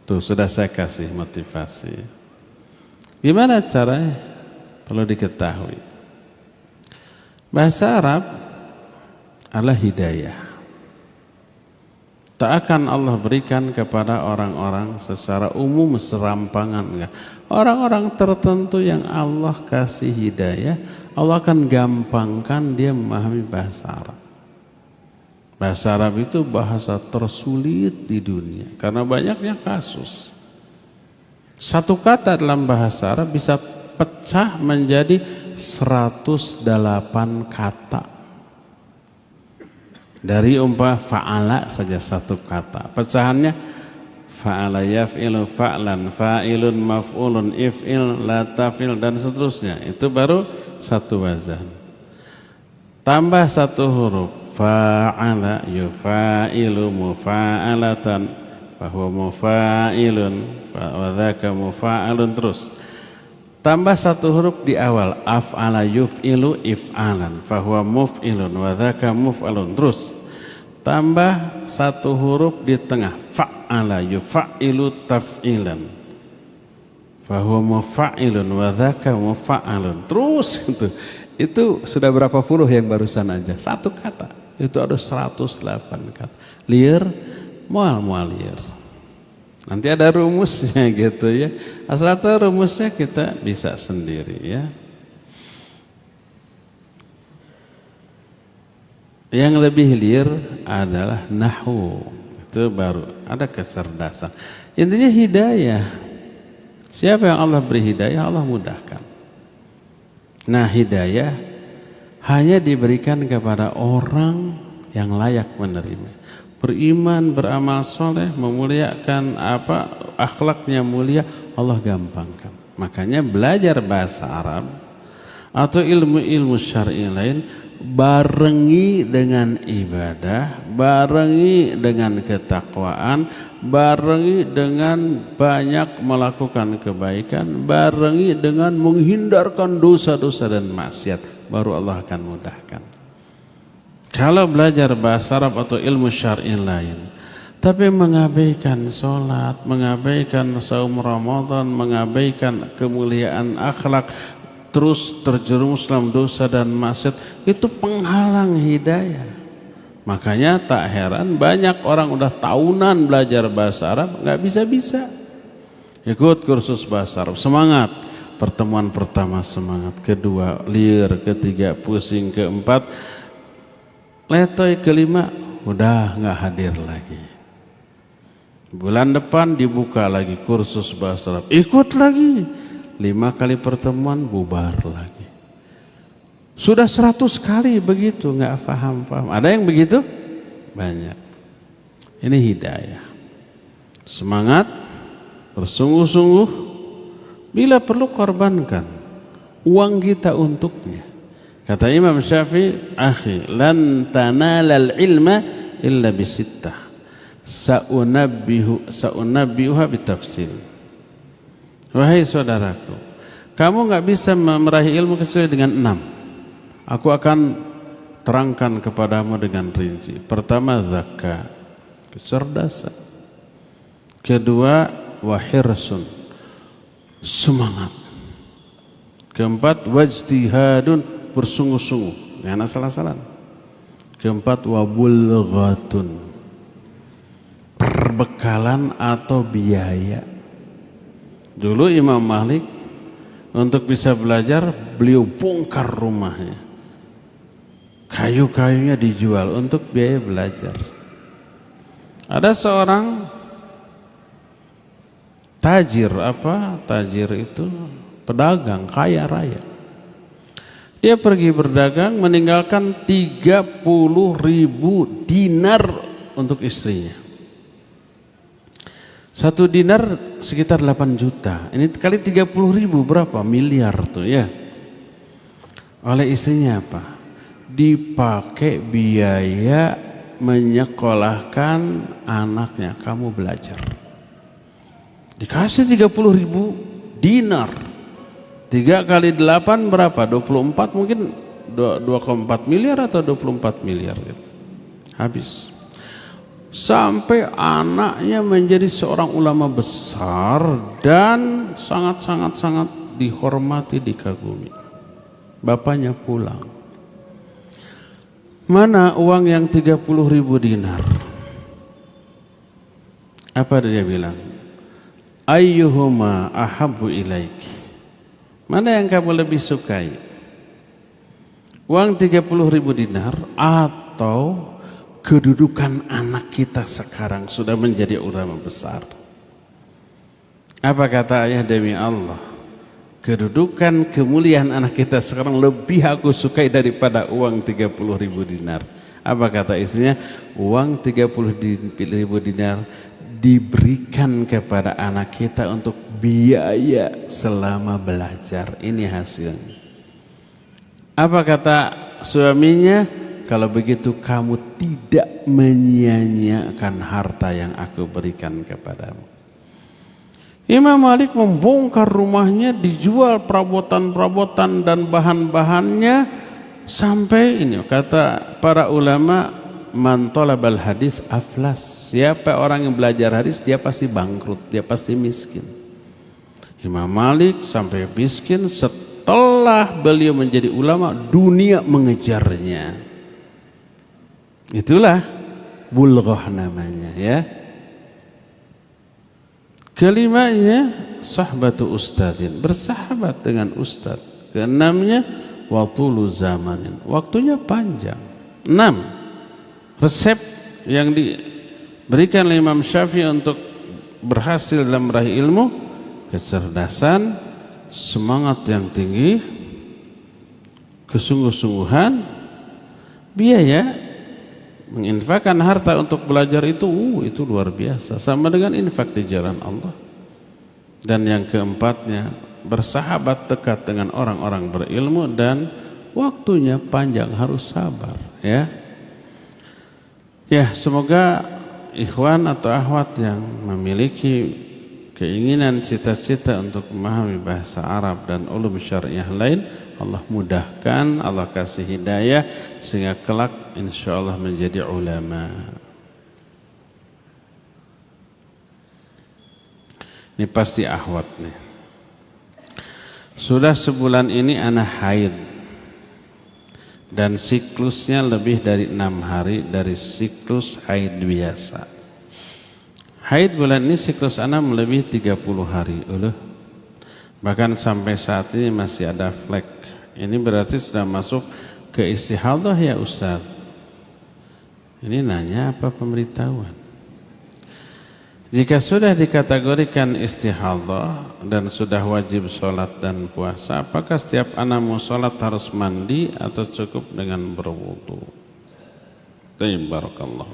Tuh, sudah saya kasih motivasi. Gimana caranya? Perlu diketahui. Bahasa Arab adalah hidayah. Tak akan Allah berikan kepada orang-orang secara umum serampangan, enggak. Orang-orang tertentu yang Allah kasih hidayah, Allah akan gampangkan dia memahami bahasa Arab. Bahasa Arab itu bahasa tersulit di dunia karena banyaknya kasus. Satu kata dalam bahasa Arab bisa pecah menjadi 108 kata. Dari fa'ala saja satu kata, pecahannya fa'ala yaf'ilu fa'lan, fa'ilun maf'ulun, if'il, la taf'il, dan seterusnya. Itu baru satu wazan. Tambah satu huruf, fa'ala yufa'ilu mufa'alatan, fahuwa mufa'ilun, wa dzaka mufa'alun, terus. Tambah satu huruf di awal, af'ala yuf'ilu if'alan, fahuwa muf'ilun, wa dzaka muf'alun, terus. Tambah satu huruf di tengah, fa'ala yufa'ilu taf'ilan, fahuwa mufa'ilun, wa dzaka mufa'alun, terus. Itu sudah berapa puluh yang barusan aja, satu kata. Itu ada 108 kata. Liar, mual liar. Nanti ada rumusnya gitu ya. Asal tahu rumusnya kita bisa sendiri ya. Yang lebih liar adalah nahwu. Itu baru ada kecerdasan. Intinya hidayah. Siapa yang Allah beri hidayah, Allah mudahkan. Nah, hidayah hanya diberikan kepada orang yang layak menerima. Beriman, beramal soleh, memuliakan akhlaknya mulia, Allah gampangkan. Makanya belajar bahasa Arab atau ilmu-ilmu syar'i lain barengi dengan ibadah, barengi dengan ketakwaan, barengi dengan banyak melakukan kebaikan, barengi dengan menghindarkan dosa-dosa dan maksiat, baru Allah akan mudahkan. Kalau belajar bahasa Arab atau ilmu syar'i lain, tapi mengabaikan sholat, mengabaikan saum Ramadan, mengabaikan kemuliaan akhlak, terus terjerumus dalam dosa dan maksiat, itu penghalang hidayah. Makanya tak heran banyak orang udah tahunan belajar bahasa Arab nggak bisa-bisa. Ikut kursus bahasa Arab, semangat. Pertemuan pertama semangat, kedua liar, ketiga pusing, keempat letoy, kelima udah nggak hadir lagi. Bulan depan dibuka lagi kursus bahasa Arab, ikut lagi. 5 kali pertemuan bubar lagi. Sudah 100 kali begitu, nggak paham. Ada yang begitu? Banyak. Ini hidayah. Semangat, bersungguh-sungguh, bila perlu korbankan uang kita untuknya. Kata Imam Syafi'i, akhi, lan tanalal ilma illa bisittah. Sa'unabbi'uha bitafsil. Wahai saudaraku, kamu nggak bisa meraih ilmu kecuali dengan 6. Aku akan terangkan kepadamu dengan rinci. Pertama, zakat, kecerdasan. Kedua, wahirsun, semangat. Keempat, wajtihadun, bersungguh-sungguh, jangan asal-asalan. Keempat, wabulghatun, perbekalan atau biaya. Dulu Imam Malik untuk bisa belajar, beliau bongkar rumahnya, kayu-kayunya dijual untuk biaya belajar. Ada seorang tajir, tajir itu pedagang kaya raya. Dia pergi berdagang meninggalkan 30.000 dinar untuk istrinya. 1 dinar sekitar 8 juta. Ini kali 30.000 berapa? Miliar tuh ya. Oleh istrinya apa? Dipakai biaya menyekolahkan anaknya. Kamu belajar. Dikasih 30.000 dinar. 3 kali 8 berapa? 24 mungkin 2,4 miliar atau 24 miliar gitu. Habis. Sampai anaknya menjadi seorang ulama besar dan sangat dihormati, dikagumi. Bapaknya pulang. Mana uang yang 30.000 dinar? Apa dia bilang? Ayyuhuma ahabbu ilaiki. Mana yang kamu lebih sukai? Uang 30.000 dinar atau kedudukan anak kita sekarang sudah menjadi ulama besar? Apa kata ayah? Demi Allah, kedudukan kemuliaan anak kita sekarang lebih aku sukai daripada uang 30.000 dinar. Apa kata istrinya? Uang 30.000 dinar diberikan kepada anak kita untuk biaya selama belajar. Ini hasilnya. Apa kata suaminya? Kalau begitu kamu tidak menyia-nyiakan harta yang aku berikan kepadamu. Imam Malik membongkar rumahnya, dijual perabotan-perabotan dan bahan-bahannya, sampai ini kata para ulama, man talabal hadis aflas. Siapa orang yang belajar hadis, dia pasti bangkrut, dia pasti miskin. Imam Malik sampai miskin setelah beliau menjadi ulama, dunia mengejarnya. Itulah bulghah namanya ya. Kelimanya sahbatu ustadin, bersahabat dengan ustad. Keenamnya watulu zamanin, waktunya panjang. 6 resep yang diberikan oleh Imam Syafi'i untuk berhasil dalam meraih ilmu: kecerdasan, semangat yang tinggi, kesungguh-sungguhan, biaya. Menginfakkan harta untuk belajar itu luar biasa, sama dengan infak di jalan Allah. Dan yang keempatnya, bersahabat dekat dengan orang-orang berilmu dan waktunya panjang, harus sabar ya. Ya, semoga ikhwan atau akhwat yang memiliki keinginan, cita-cita untuk memahami bahasa Arab dan ulum syariah lain, Allah mudahkan, Allah kasih hidayah sehingga kelak insyaallah menjadi ulama. Ini pasti akhwat nih. Sudah sebulan ini ana haid dan siklusnya lebih dari 6 hari dari siklus haid biasa. Haid bulan ini siklus ana melebihi 30 hari. Bahkan sampai saat ini masih ada flek. Ini berarti sudah masuk ke istihadah ya Ustaz. Ini nanya apa pemberitahuan? Jika sudah dikategorikan istihadah dan sudah wajib sholat dan puasa, apakah setiap anak mau sholat harus mandi atau cukup dengan berwudu? Barakallah.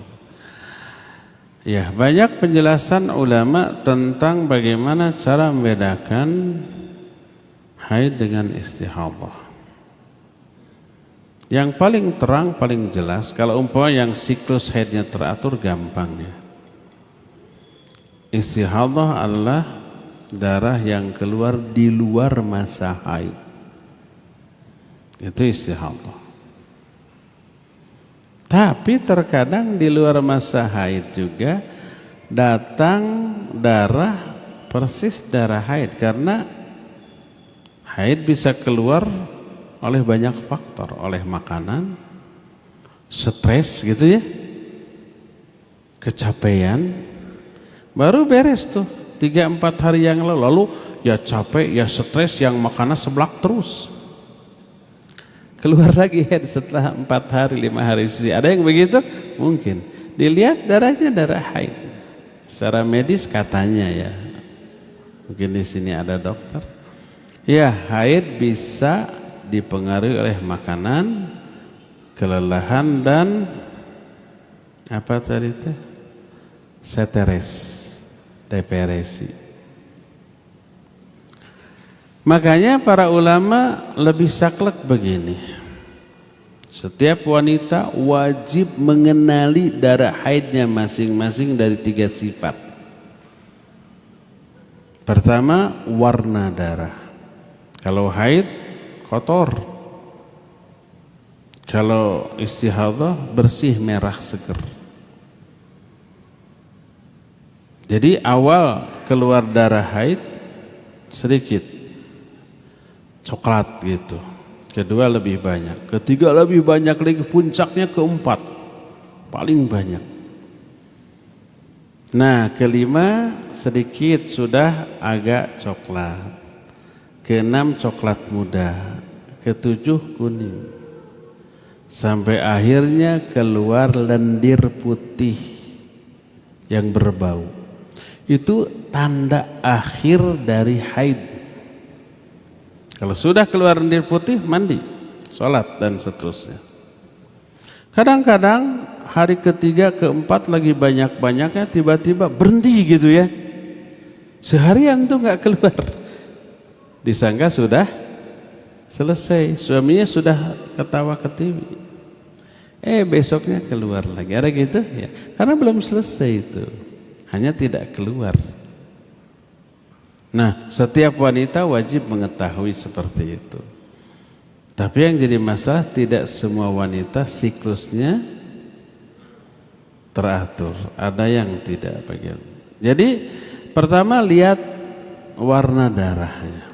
Ya, banyak penjelasan ulama tentang bagaimana cara membedakan haid dengan istihadah. Yang paling terang, paling jelas, kalau umpama yang siklus haidnya teratur, gampang ya. Istihadah adalah darah yang keluar di luar masa haid. Itu istihadah. Tapi terkadang di luar masa haid juga datang darah persis darah haid, karena haid bisa keluar oleh banyak faktor, oleh makanan, stres gitu ya, kecapean, baru beres tuh 3-4 hari yang lalu ya capek, ya stres, yang makanan seblak terus. Keluar lagi haid setelah 4 hari, 5 hari. Ada yang begitu? Mungkin. Dilihat darahnya darah haid. Secara medis katanya ya. Mungkin di sini ada dokter. Ya, haid bisa dipengaruhi oleh makanan, kelelahan, dan apa tadi teh? Stres, depresi. Makanya para ulama lebih saklek begini. Setiap wanita wajib mengenali darah haidnya masing-masing dari 3 sifat. Pertama, warna darah. Kalau haid kotor. Kalau istihadah bersih, merah, seger. Jadi awal keluar darah haid sedikit, coklat gitu. Kedua lebih banyak, ketiga lebih banyak lagi, puncaknya keempat paling banyak. Nah, kelima sedikit sudah agak coklat, keenam coklat muda, ketujuh kuning, sampai akhirnya keluar lendir putih yang berbau. Itu tanda akhir dari haid. Kalau sudah keluar lendir putih, mandi, sholat, dan seterusnya. Kadang-kadang hari ketiga, keempat lagi banyak-banyaknya, tiba-tiba berhenti gitu ya. Seharian tuh gak keluar. Disangka sudah selesai, suaminya sudah ketawa ketiwi. Besoknya keluar lagi, ada gitu ya. Karena belum selesai itu, hanya tidak keluar. Nah, setiap wanita wajib mengetahui seperti itu. Tapi yang jadi masalah, tidak semua wanita siklusnya teratur, ada yang tidak begitu. Jadi pertama lihat warna darahnya,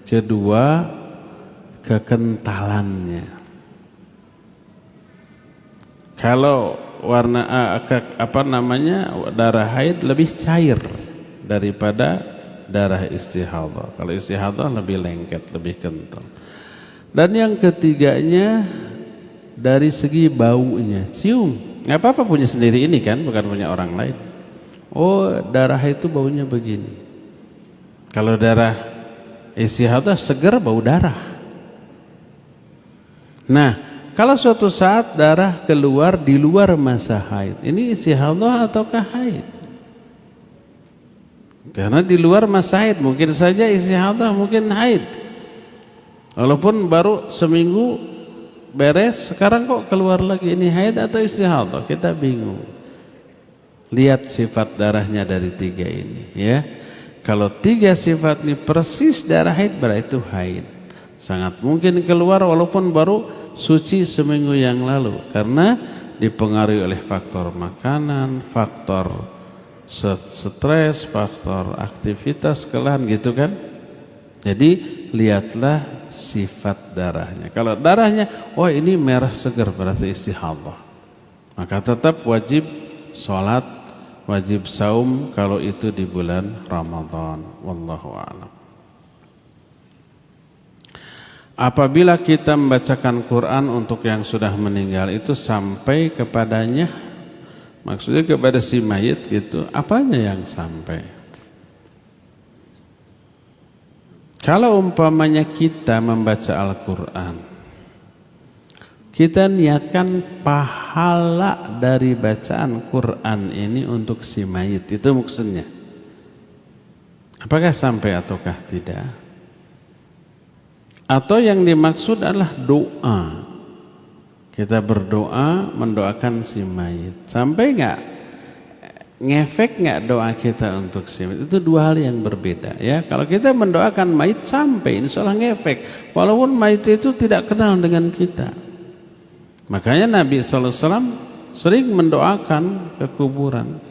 kedua kekentalannya. Kalau warna darah haid lebih cair daripada darah istihadah. Kalau istihadah lebih lengket, lebih kental. Dan yang ketiganya dari segi baunya, cium. Nggak apa-apa punya sendiri ini kan, bukan punya orang lain. Oh, darah itu baunya begini. Kalau darah istihadah seger, bau darah. Nah, kalau suatu saat darah keluar di luar masa haid, ini istihadah ataukah haid? Karena di luar masa haid, mungkin saja istihadah, mungkin haid. Walaupun baru seminggu beres, sekarang kok keluar lagi, ini haid atau istihadah? Kita bingung. Lihat sifat darahnya dari 3 ini ya. Kalau 3 sifat ini persis darah haid, berarti itu haid. Sangat mungkin keluar walaupun baru suci seminggu yang lalu, karena dipengaruhi oleh faktor makanan, faktor stres, faktor aktivitas, kelelahan gitu kan. Jadi lihatlah sifat darahnya. Kalau darahnya, oh ini merah segar, berarti istihadah, maka tetap wajib sholat, wajib saum kalau itu di bulan Ramadan. Wallahu a'lam. Apabila kita membacakan Quran untuk yang sudah meninggal, itu sampai kepadanya, maksudnya kepada si mayit gitu, apanya yang sampai? Kalau umpamanya kita membaca Al-Quran, kita niatkan pahala dari bacaan Quran ini untuk si mayit, itu maksudnya. Apakah sampai ataukah tidak? Atau yang dimaksud adalah doa. Kita berdoa mendoakan si mayit. Sampai enggak ngefek nggak doa kita untuk si mayit? Itu dua hal yang berbeda ya. Kalau kita mendoakan mayit sampai insya Allah ngefek, walaupun mayit itu tidak kenal dengan kita. Makanya Nabi SAW sering mendoakan ke kuburan,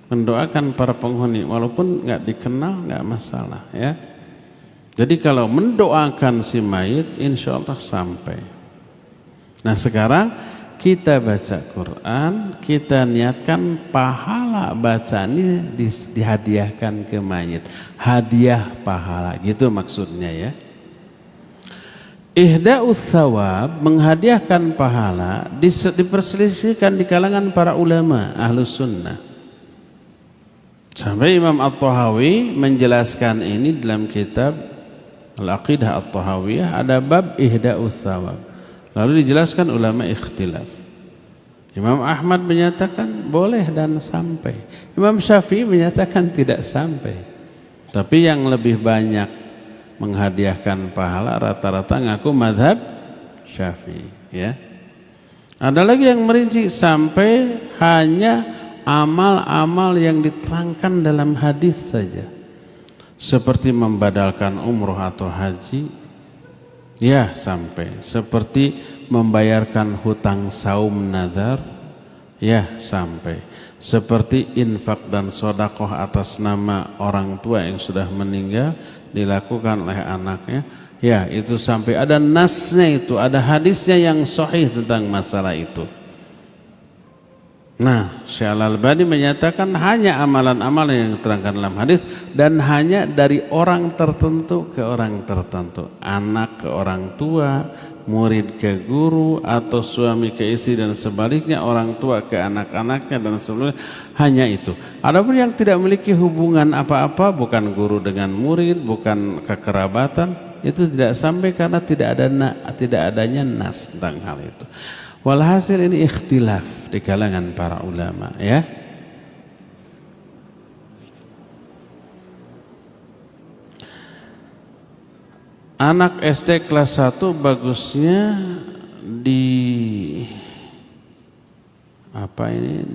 mendoakan para penghuni, walaupun nggak dikenal nggak masalah ya. Jadi kalau mendoakan si mayit insya Allah sampai. Nah sekarang kita baca Quran, kita niatkan pahala bacaan ini dihadiahkan ke mayit. Hadiah pahala, gitu maksudnya ya. Ihda'us thawab, menghadiahkan pahala, diperselisihkan di kalangan para ulama Ahlus Sunnah. Sampai Imam At-Tahawi menjelaskan ini dalam kitab Al-Aqidah At-Tahawiyah, ada bab Ihda'us thawab. Lalu dijelaskan ulama ikhtilaf. Imam Ahmad menyatakan boleh dan sampai. Imam Syafi'i menyatakan tidak sampai. Tapi yang lebih banyak menghadiahkan pahala rata-rata ngaku madhab Syafi'i ya. Ada lagi yang merinci sampai hanya amal-amal yang diterangkan dalam hadis saja. Seperti membadalkan umroh atau haji, ya sampai. Seperti membayarkan hutang saum nadar, ya sampai. Seperti infak dan sodakoh atas nama orang tua yang sudah meninggal dilakukan oleh anaknya, ya itu sampai. Ada nasnya itu, ada hadisnya yang sahih tentang masalah itu. Nah, Syekh Al-Albani menyatakan hanya amalan-amalan yang diterangkan dalam hadis dan hanya dari orang tertentu ke orang tertentu, anak ke orang tua, murid ke guru, atau suami ke istri dan sebaliknya, orang tua ke anak-anaknya dan sebagainya. Hanya itu. Adapun yang tidak memiliki hubungan apa-apa, bukan guru dengan murid, bukan kekerabatan, itu tidak sampai karena tidak adanya nas tentang hal itu. Walhasil ini ikhtilaf di kalangan para ulama ya. Anak SD kelas 1 bagusnya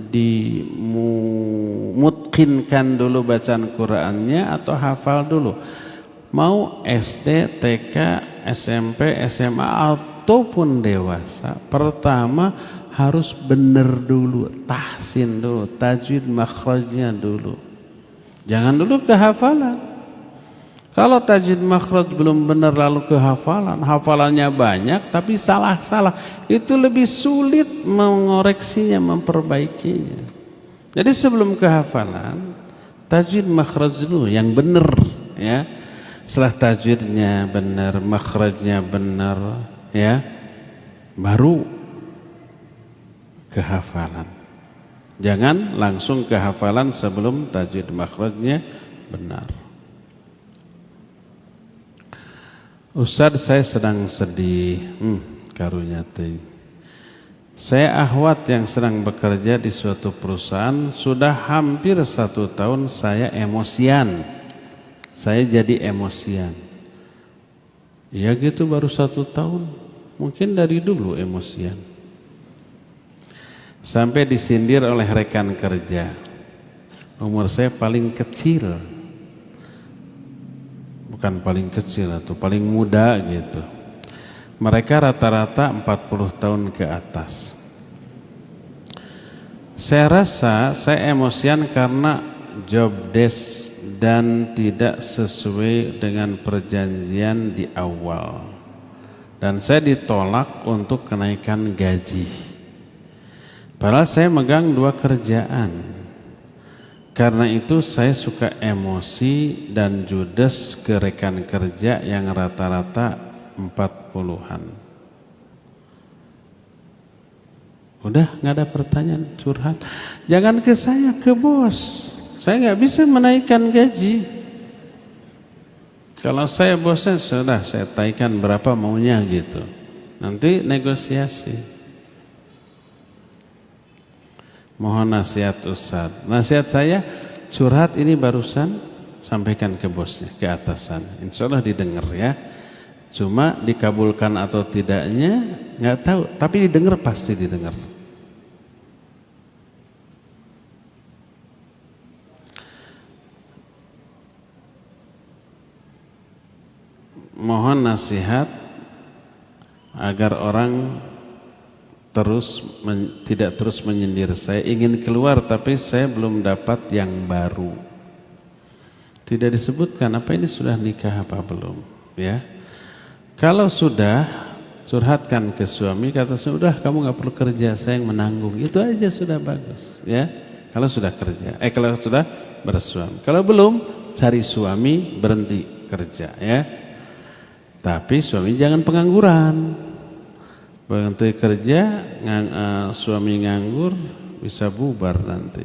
dimutkinkan dulu bacaan Qur'annya atau hafal dulu. Mau SD, TK, SMP, SMA ataupun dewasa, pertama harus benar dulu, tahsin dulu, tajwid makhrajnya dulu. Jangan dulu kehafalan. Kalau tajwid makhraj belum benar lalu kehafalan, hafalannya banyak tapi salah-salah, itu lebih sulit mengoreksinya, memperbaikinya. Jadi sebelum kehafalan, tajwid makhraj dulu yang benar ya. Setelah tajwidnya benar, makhrajnya benar ya, baru kehafalan. Jangan langsung kehafalan sebelum tajwid makhrajnya benar. Ustaz, saya sedang sedih. Karunya teh. Saya akhwat yang sedang bekerja di suatu perusahaan, sudah hampir 1 tahun saya emosian. Saya jadi emosian. Ya gitu, baru 1 tahun. Mungkin dari dulu emosian. Sampai disindir oleh rekan kerja. Umur saya paling kecil. Bukan paling kecil atau paling muda gitu. Mereka rata-rata 40 tahun ke atas. Saya rasa saya emosian karena job desk dan tidak sesuai dengan perjanjian di awal. Dan saya ditolak untuk kenaikan gaji. Padahal saya megang 2 kerjaan. Karena itu saya suka emosi dan judes ke rekan kerja yang rata-rata 40-an. Udah gak ada pertanyaan, curhat. Jangan ke saya, ke bos. Saya nggak bisa menaikkan gaji. Kalau saya bosnya, sudah saya taikkan berapa maunya gitu. Nanti negosiasi. Mohon nasihat Ustaz. Nasihat saya, curhat ini barusan sampaikan ke bosnya, ke atasan. Insya Allah didengar ya. Cuma dikabulkan atau tidaknya nggak tahu, tapi didengar, pasti didengar. mohon nasihat agar orang tidak terus menyindir. Saya ingin keluar tapi saya belum dapat yang baru. Tidak disebutkan apa ini sudah nikah apa belum, ya. Kalau sudah, curhatkan ke suami, kata sudah kamu nggak perlu kerja, saya yang menanggung. Itu aja sudah bagus, ya. Kalau sudah kerja, kalau sudah bersuami. Kalau belum, cari suami, berhenti kerja, ya. Tapi suami jangan pengangguran. Berhenti kerja, suami nganggur, bisa bubar nanti.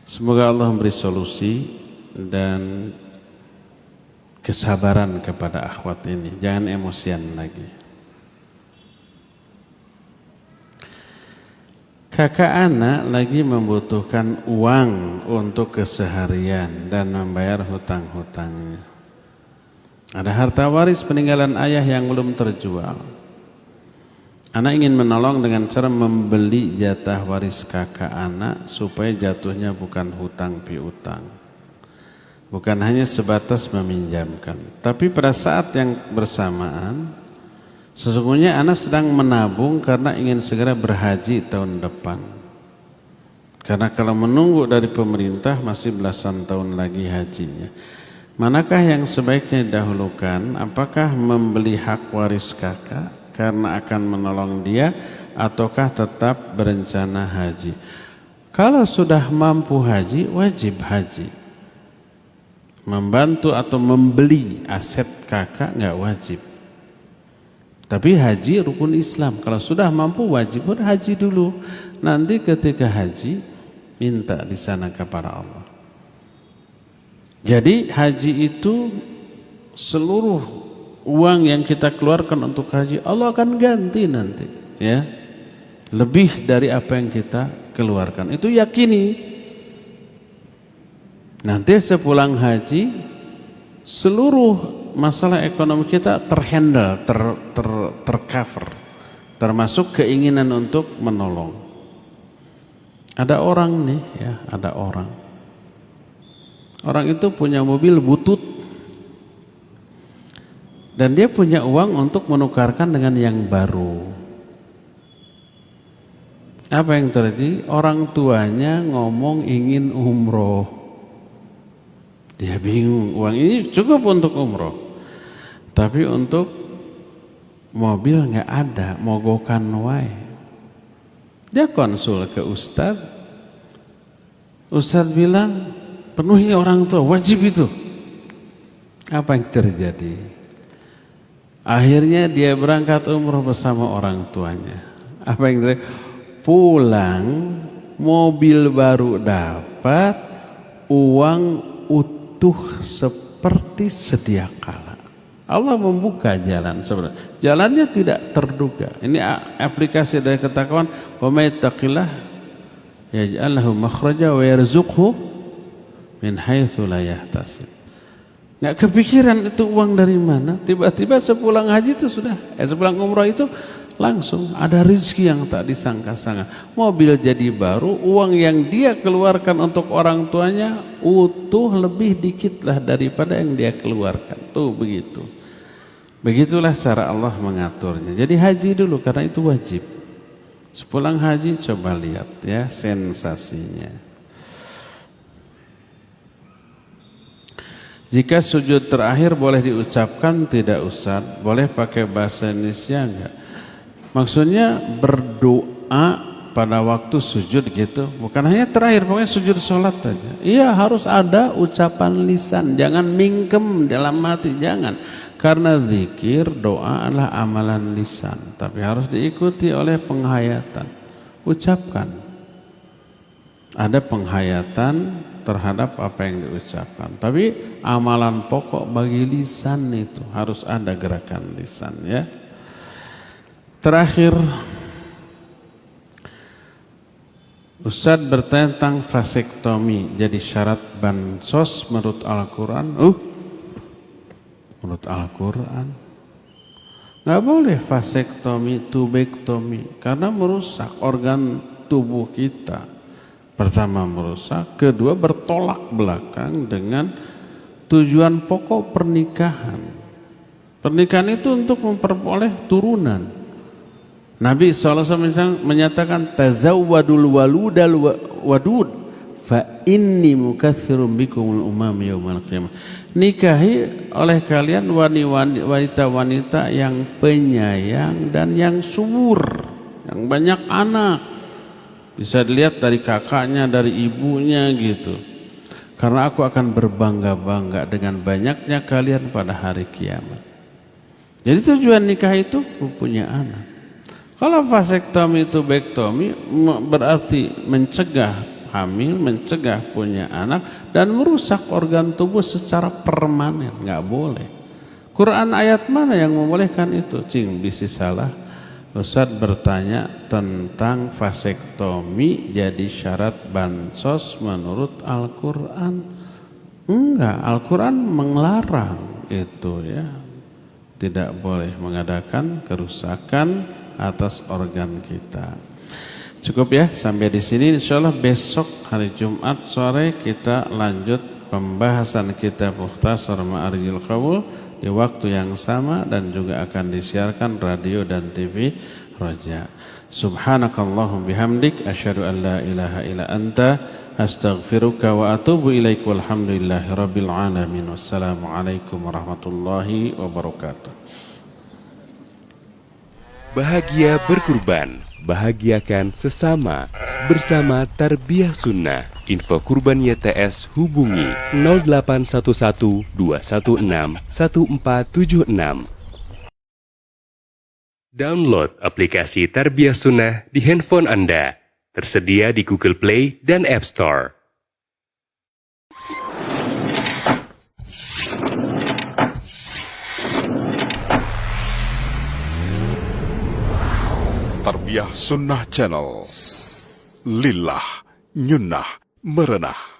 Semoga Allah memberi solusi dan kesabaran kepada akhwat ini. Jangan emosian lagi. Kakak anak lagi membutuhkan uang untuk keseharian dan membayar hutang-hutangnya. Ada harta waris peninggalan ayah yang belum terjual. Anak ingin menolong dengan cara membeli jatah waris kakak anak supaya jatuhnya bukan hutang piutang. Bukan hanya sebatas meminjamkan. Tapi pada saat yang bersamaan, sesungguhnya anak sedang menabung karena ingin segera berhaji tahun depan. Karena kalau menunggu dari pemerintah masih belasan tahun lagi hajinya. Manakah yang sebaiknya didahulukan? Apakah membeli hak waris kakak karena akan menolong dia, ataukah tetap berencana haji? Kalau sudah mampu haji, wajib haji. Membantu atau membeli aset kakak nggak wajib. Tapi haji rukun Islam. Kalau sudah mampu wajib haji dulu. Nanti ketika haji minta di sana kepada Allah. Jadi haji itu seluruh uang yang kita keluarkan untuk haji Allah akan ganti nanti, ya. Lebih dari apa yang kita keluarkan. Itu yakini. Nanti sepulang haji seluruh masalah ekonomi kita terhandle, tercover. Termasuk keinginan untuk menolong. Ada orang nih, ya, ada orang. Orang itu punya mobil butut dan dia punya uang untuk menukarkan dengan yang baru. Apa yang terjadi? Orang tuanya ngomong ingin umroh. Dia bingung, uang ini cukup untuk umroh, tapi untuk mobil nggak ada, mogokan wae. Dia konsul ke ustadz. Ustadz bilang, penuhi orang tua, wajib itu. Apa yang terjadi? Akhirnya dia berangkat umroh bersama orang tuanya. Apa yang terjadi? Pulang, mobil baru dapat, uang utuh seperti sedia kala. Allah membuka jalan sebenarnya. Jalannya tidak terduga. Ini aplikasi dari ketakwaan. Wa may yattaqillah yaj'al lahu makhraja wa yarzuqhu min haitsu la yahtasib. Nggak kepikiran itu uang dari mana. Tiba-tiba sepulang haji itu sudah, sepulang umrah itu langsung ada rezeki yang tak disangka-sangka. Mobil jadi baru, uang yang dia keluarkan untuk orang tuanya utuh lebih dikit lah daripada yang dia keluarkan. Tuh begitu. Begitulah cara Allah mengaturnya. Jadi haji dulu karena itu wajib. Sepulang haji coba lihat ya sensasinya. Jika sujud terakhir boleh diucapkan tidak usah, boleh pakai bahasa Indonesia enggak? Maksudnya berdoa pada waktu sujud gitu, bukan hanya terakhir, pokoknya sujud sholat aja. Iya harus ada ucapan lisan, jangan mingkem dalam hati, jangan. Karena zikir, doa adalah amalan lisan, tapi harus diikuti oleh penghayatan. Ucapkan. Ada penghayatan terhadap apa yang diucapkan. Tapi amalan pokok bagi lisan itu harus ada gerakan lisan ya. Terakhir, Ustaz bertanya tentang vasektomi jadi syarat bansos menurut Al-Quran. Menurut Al-Quran nggak boleh vasektomi, tubektomi karena merusak organ tubuh kita. Pertama merusak, kedua bertolak belakang dengan tujuan pokok pernikahan. Pernikahan itu untuk memperoleh turunan. Nabi SAW menyatakan tazawwadul waludal wadud fa inni mukatsirum bikumul umam yaumal qiyamah. Nikahi oleh kalian wanita-wanita yang penyayang dan yang subur, yang banyak anak. Bisa dilihat dari kakaknya, dari ibunya gitu. Karena aku akan berbangga-bangga dengan banyaknya kalian pada hari kiamat. Jadi tujuan nikah itu punya anak. Kalau vasektomi itu bektomi berarti mencegah hamil, mencegah punya anak dan merusak organ tubuh secara permanen, nggak boleh. Quran ayat mana yang membolehkan itu? Cing bisi salah. Ustaz bertanya tentang vasektomi jadi syarat bansos menurut Al-Quran. Enggak, Al-Quran melarang itu ya. Tidak boleh mengadakan kerusakan atas organ kita. Cukup ya sampai di sini. Insyaallah besok hari Jumat sore kita lanjut pembahasan kitab Mukhtasar Ma'arijul Qaul di waktu yang sama dan juga akan disiarkan radio dan TV Raja. Subhanakallahum bihamdik asyhadu an la ilaha illa anta astaghfiruka wa atubu ilaik walhamdulillahi rabbil alamin. Wassalamualaikum warahmatullahi wabarakatuh. Bahagia berkurban, bahagiakan sesama bersama Tarbiyah Sunnah. Info kurban YTS hubungi 0811 216 1476. Download aplikasi Tarbiyah Sunnah di handphone Anda. Tersedia di Google Play dan App Store. Tarbiyah Sunnah Channel. Lillah, nyunnah, merenah.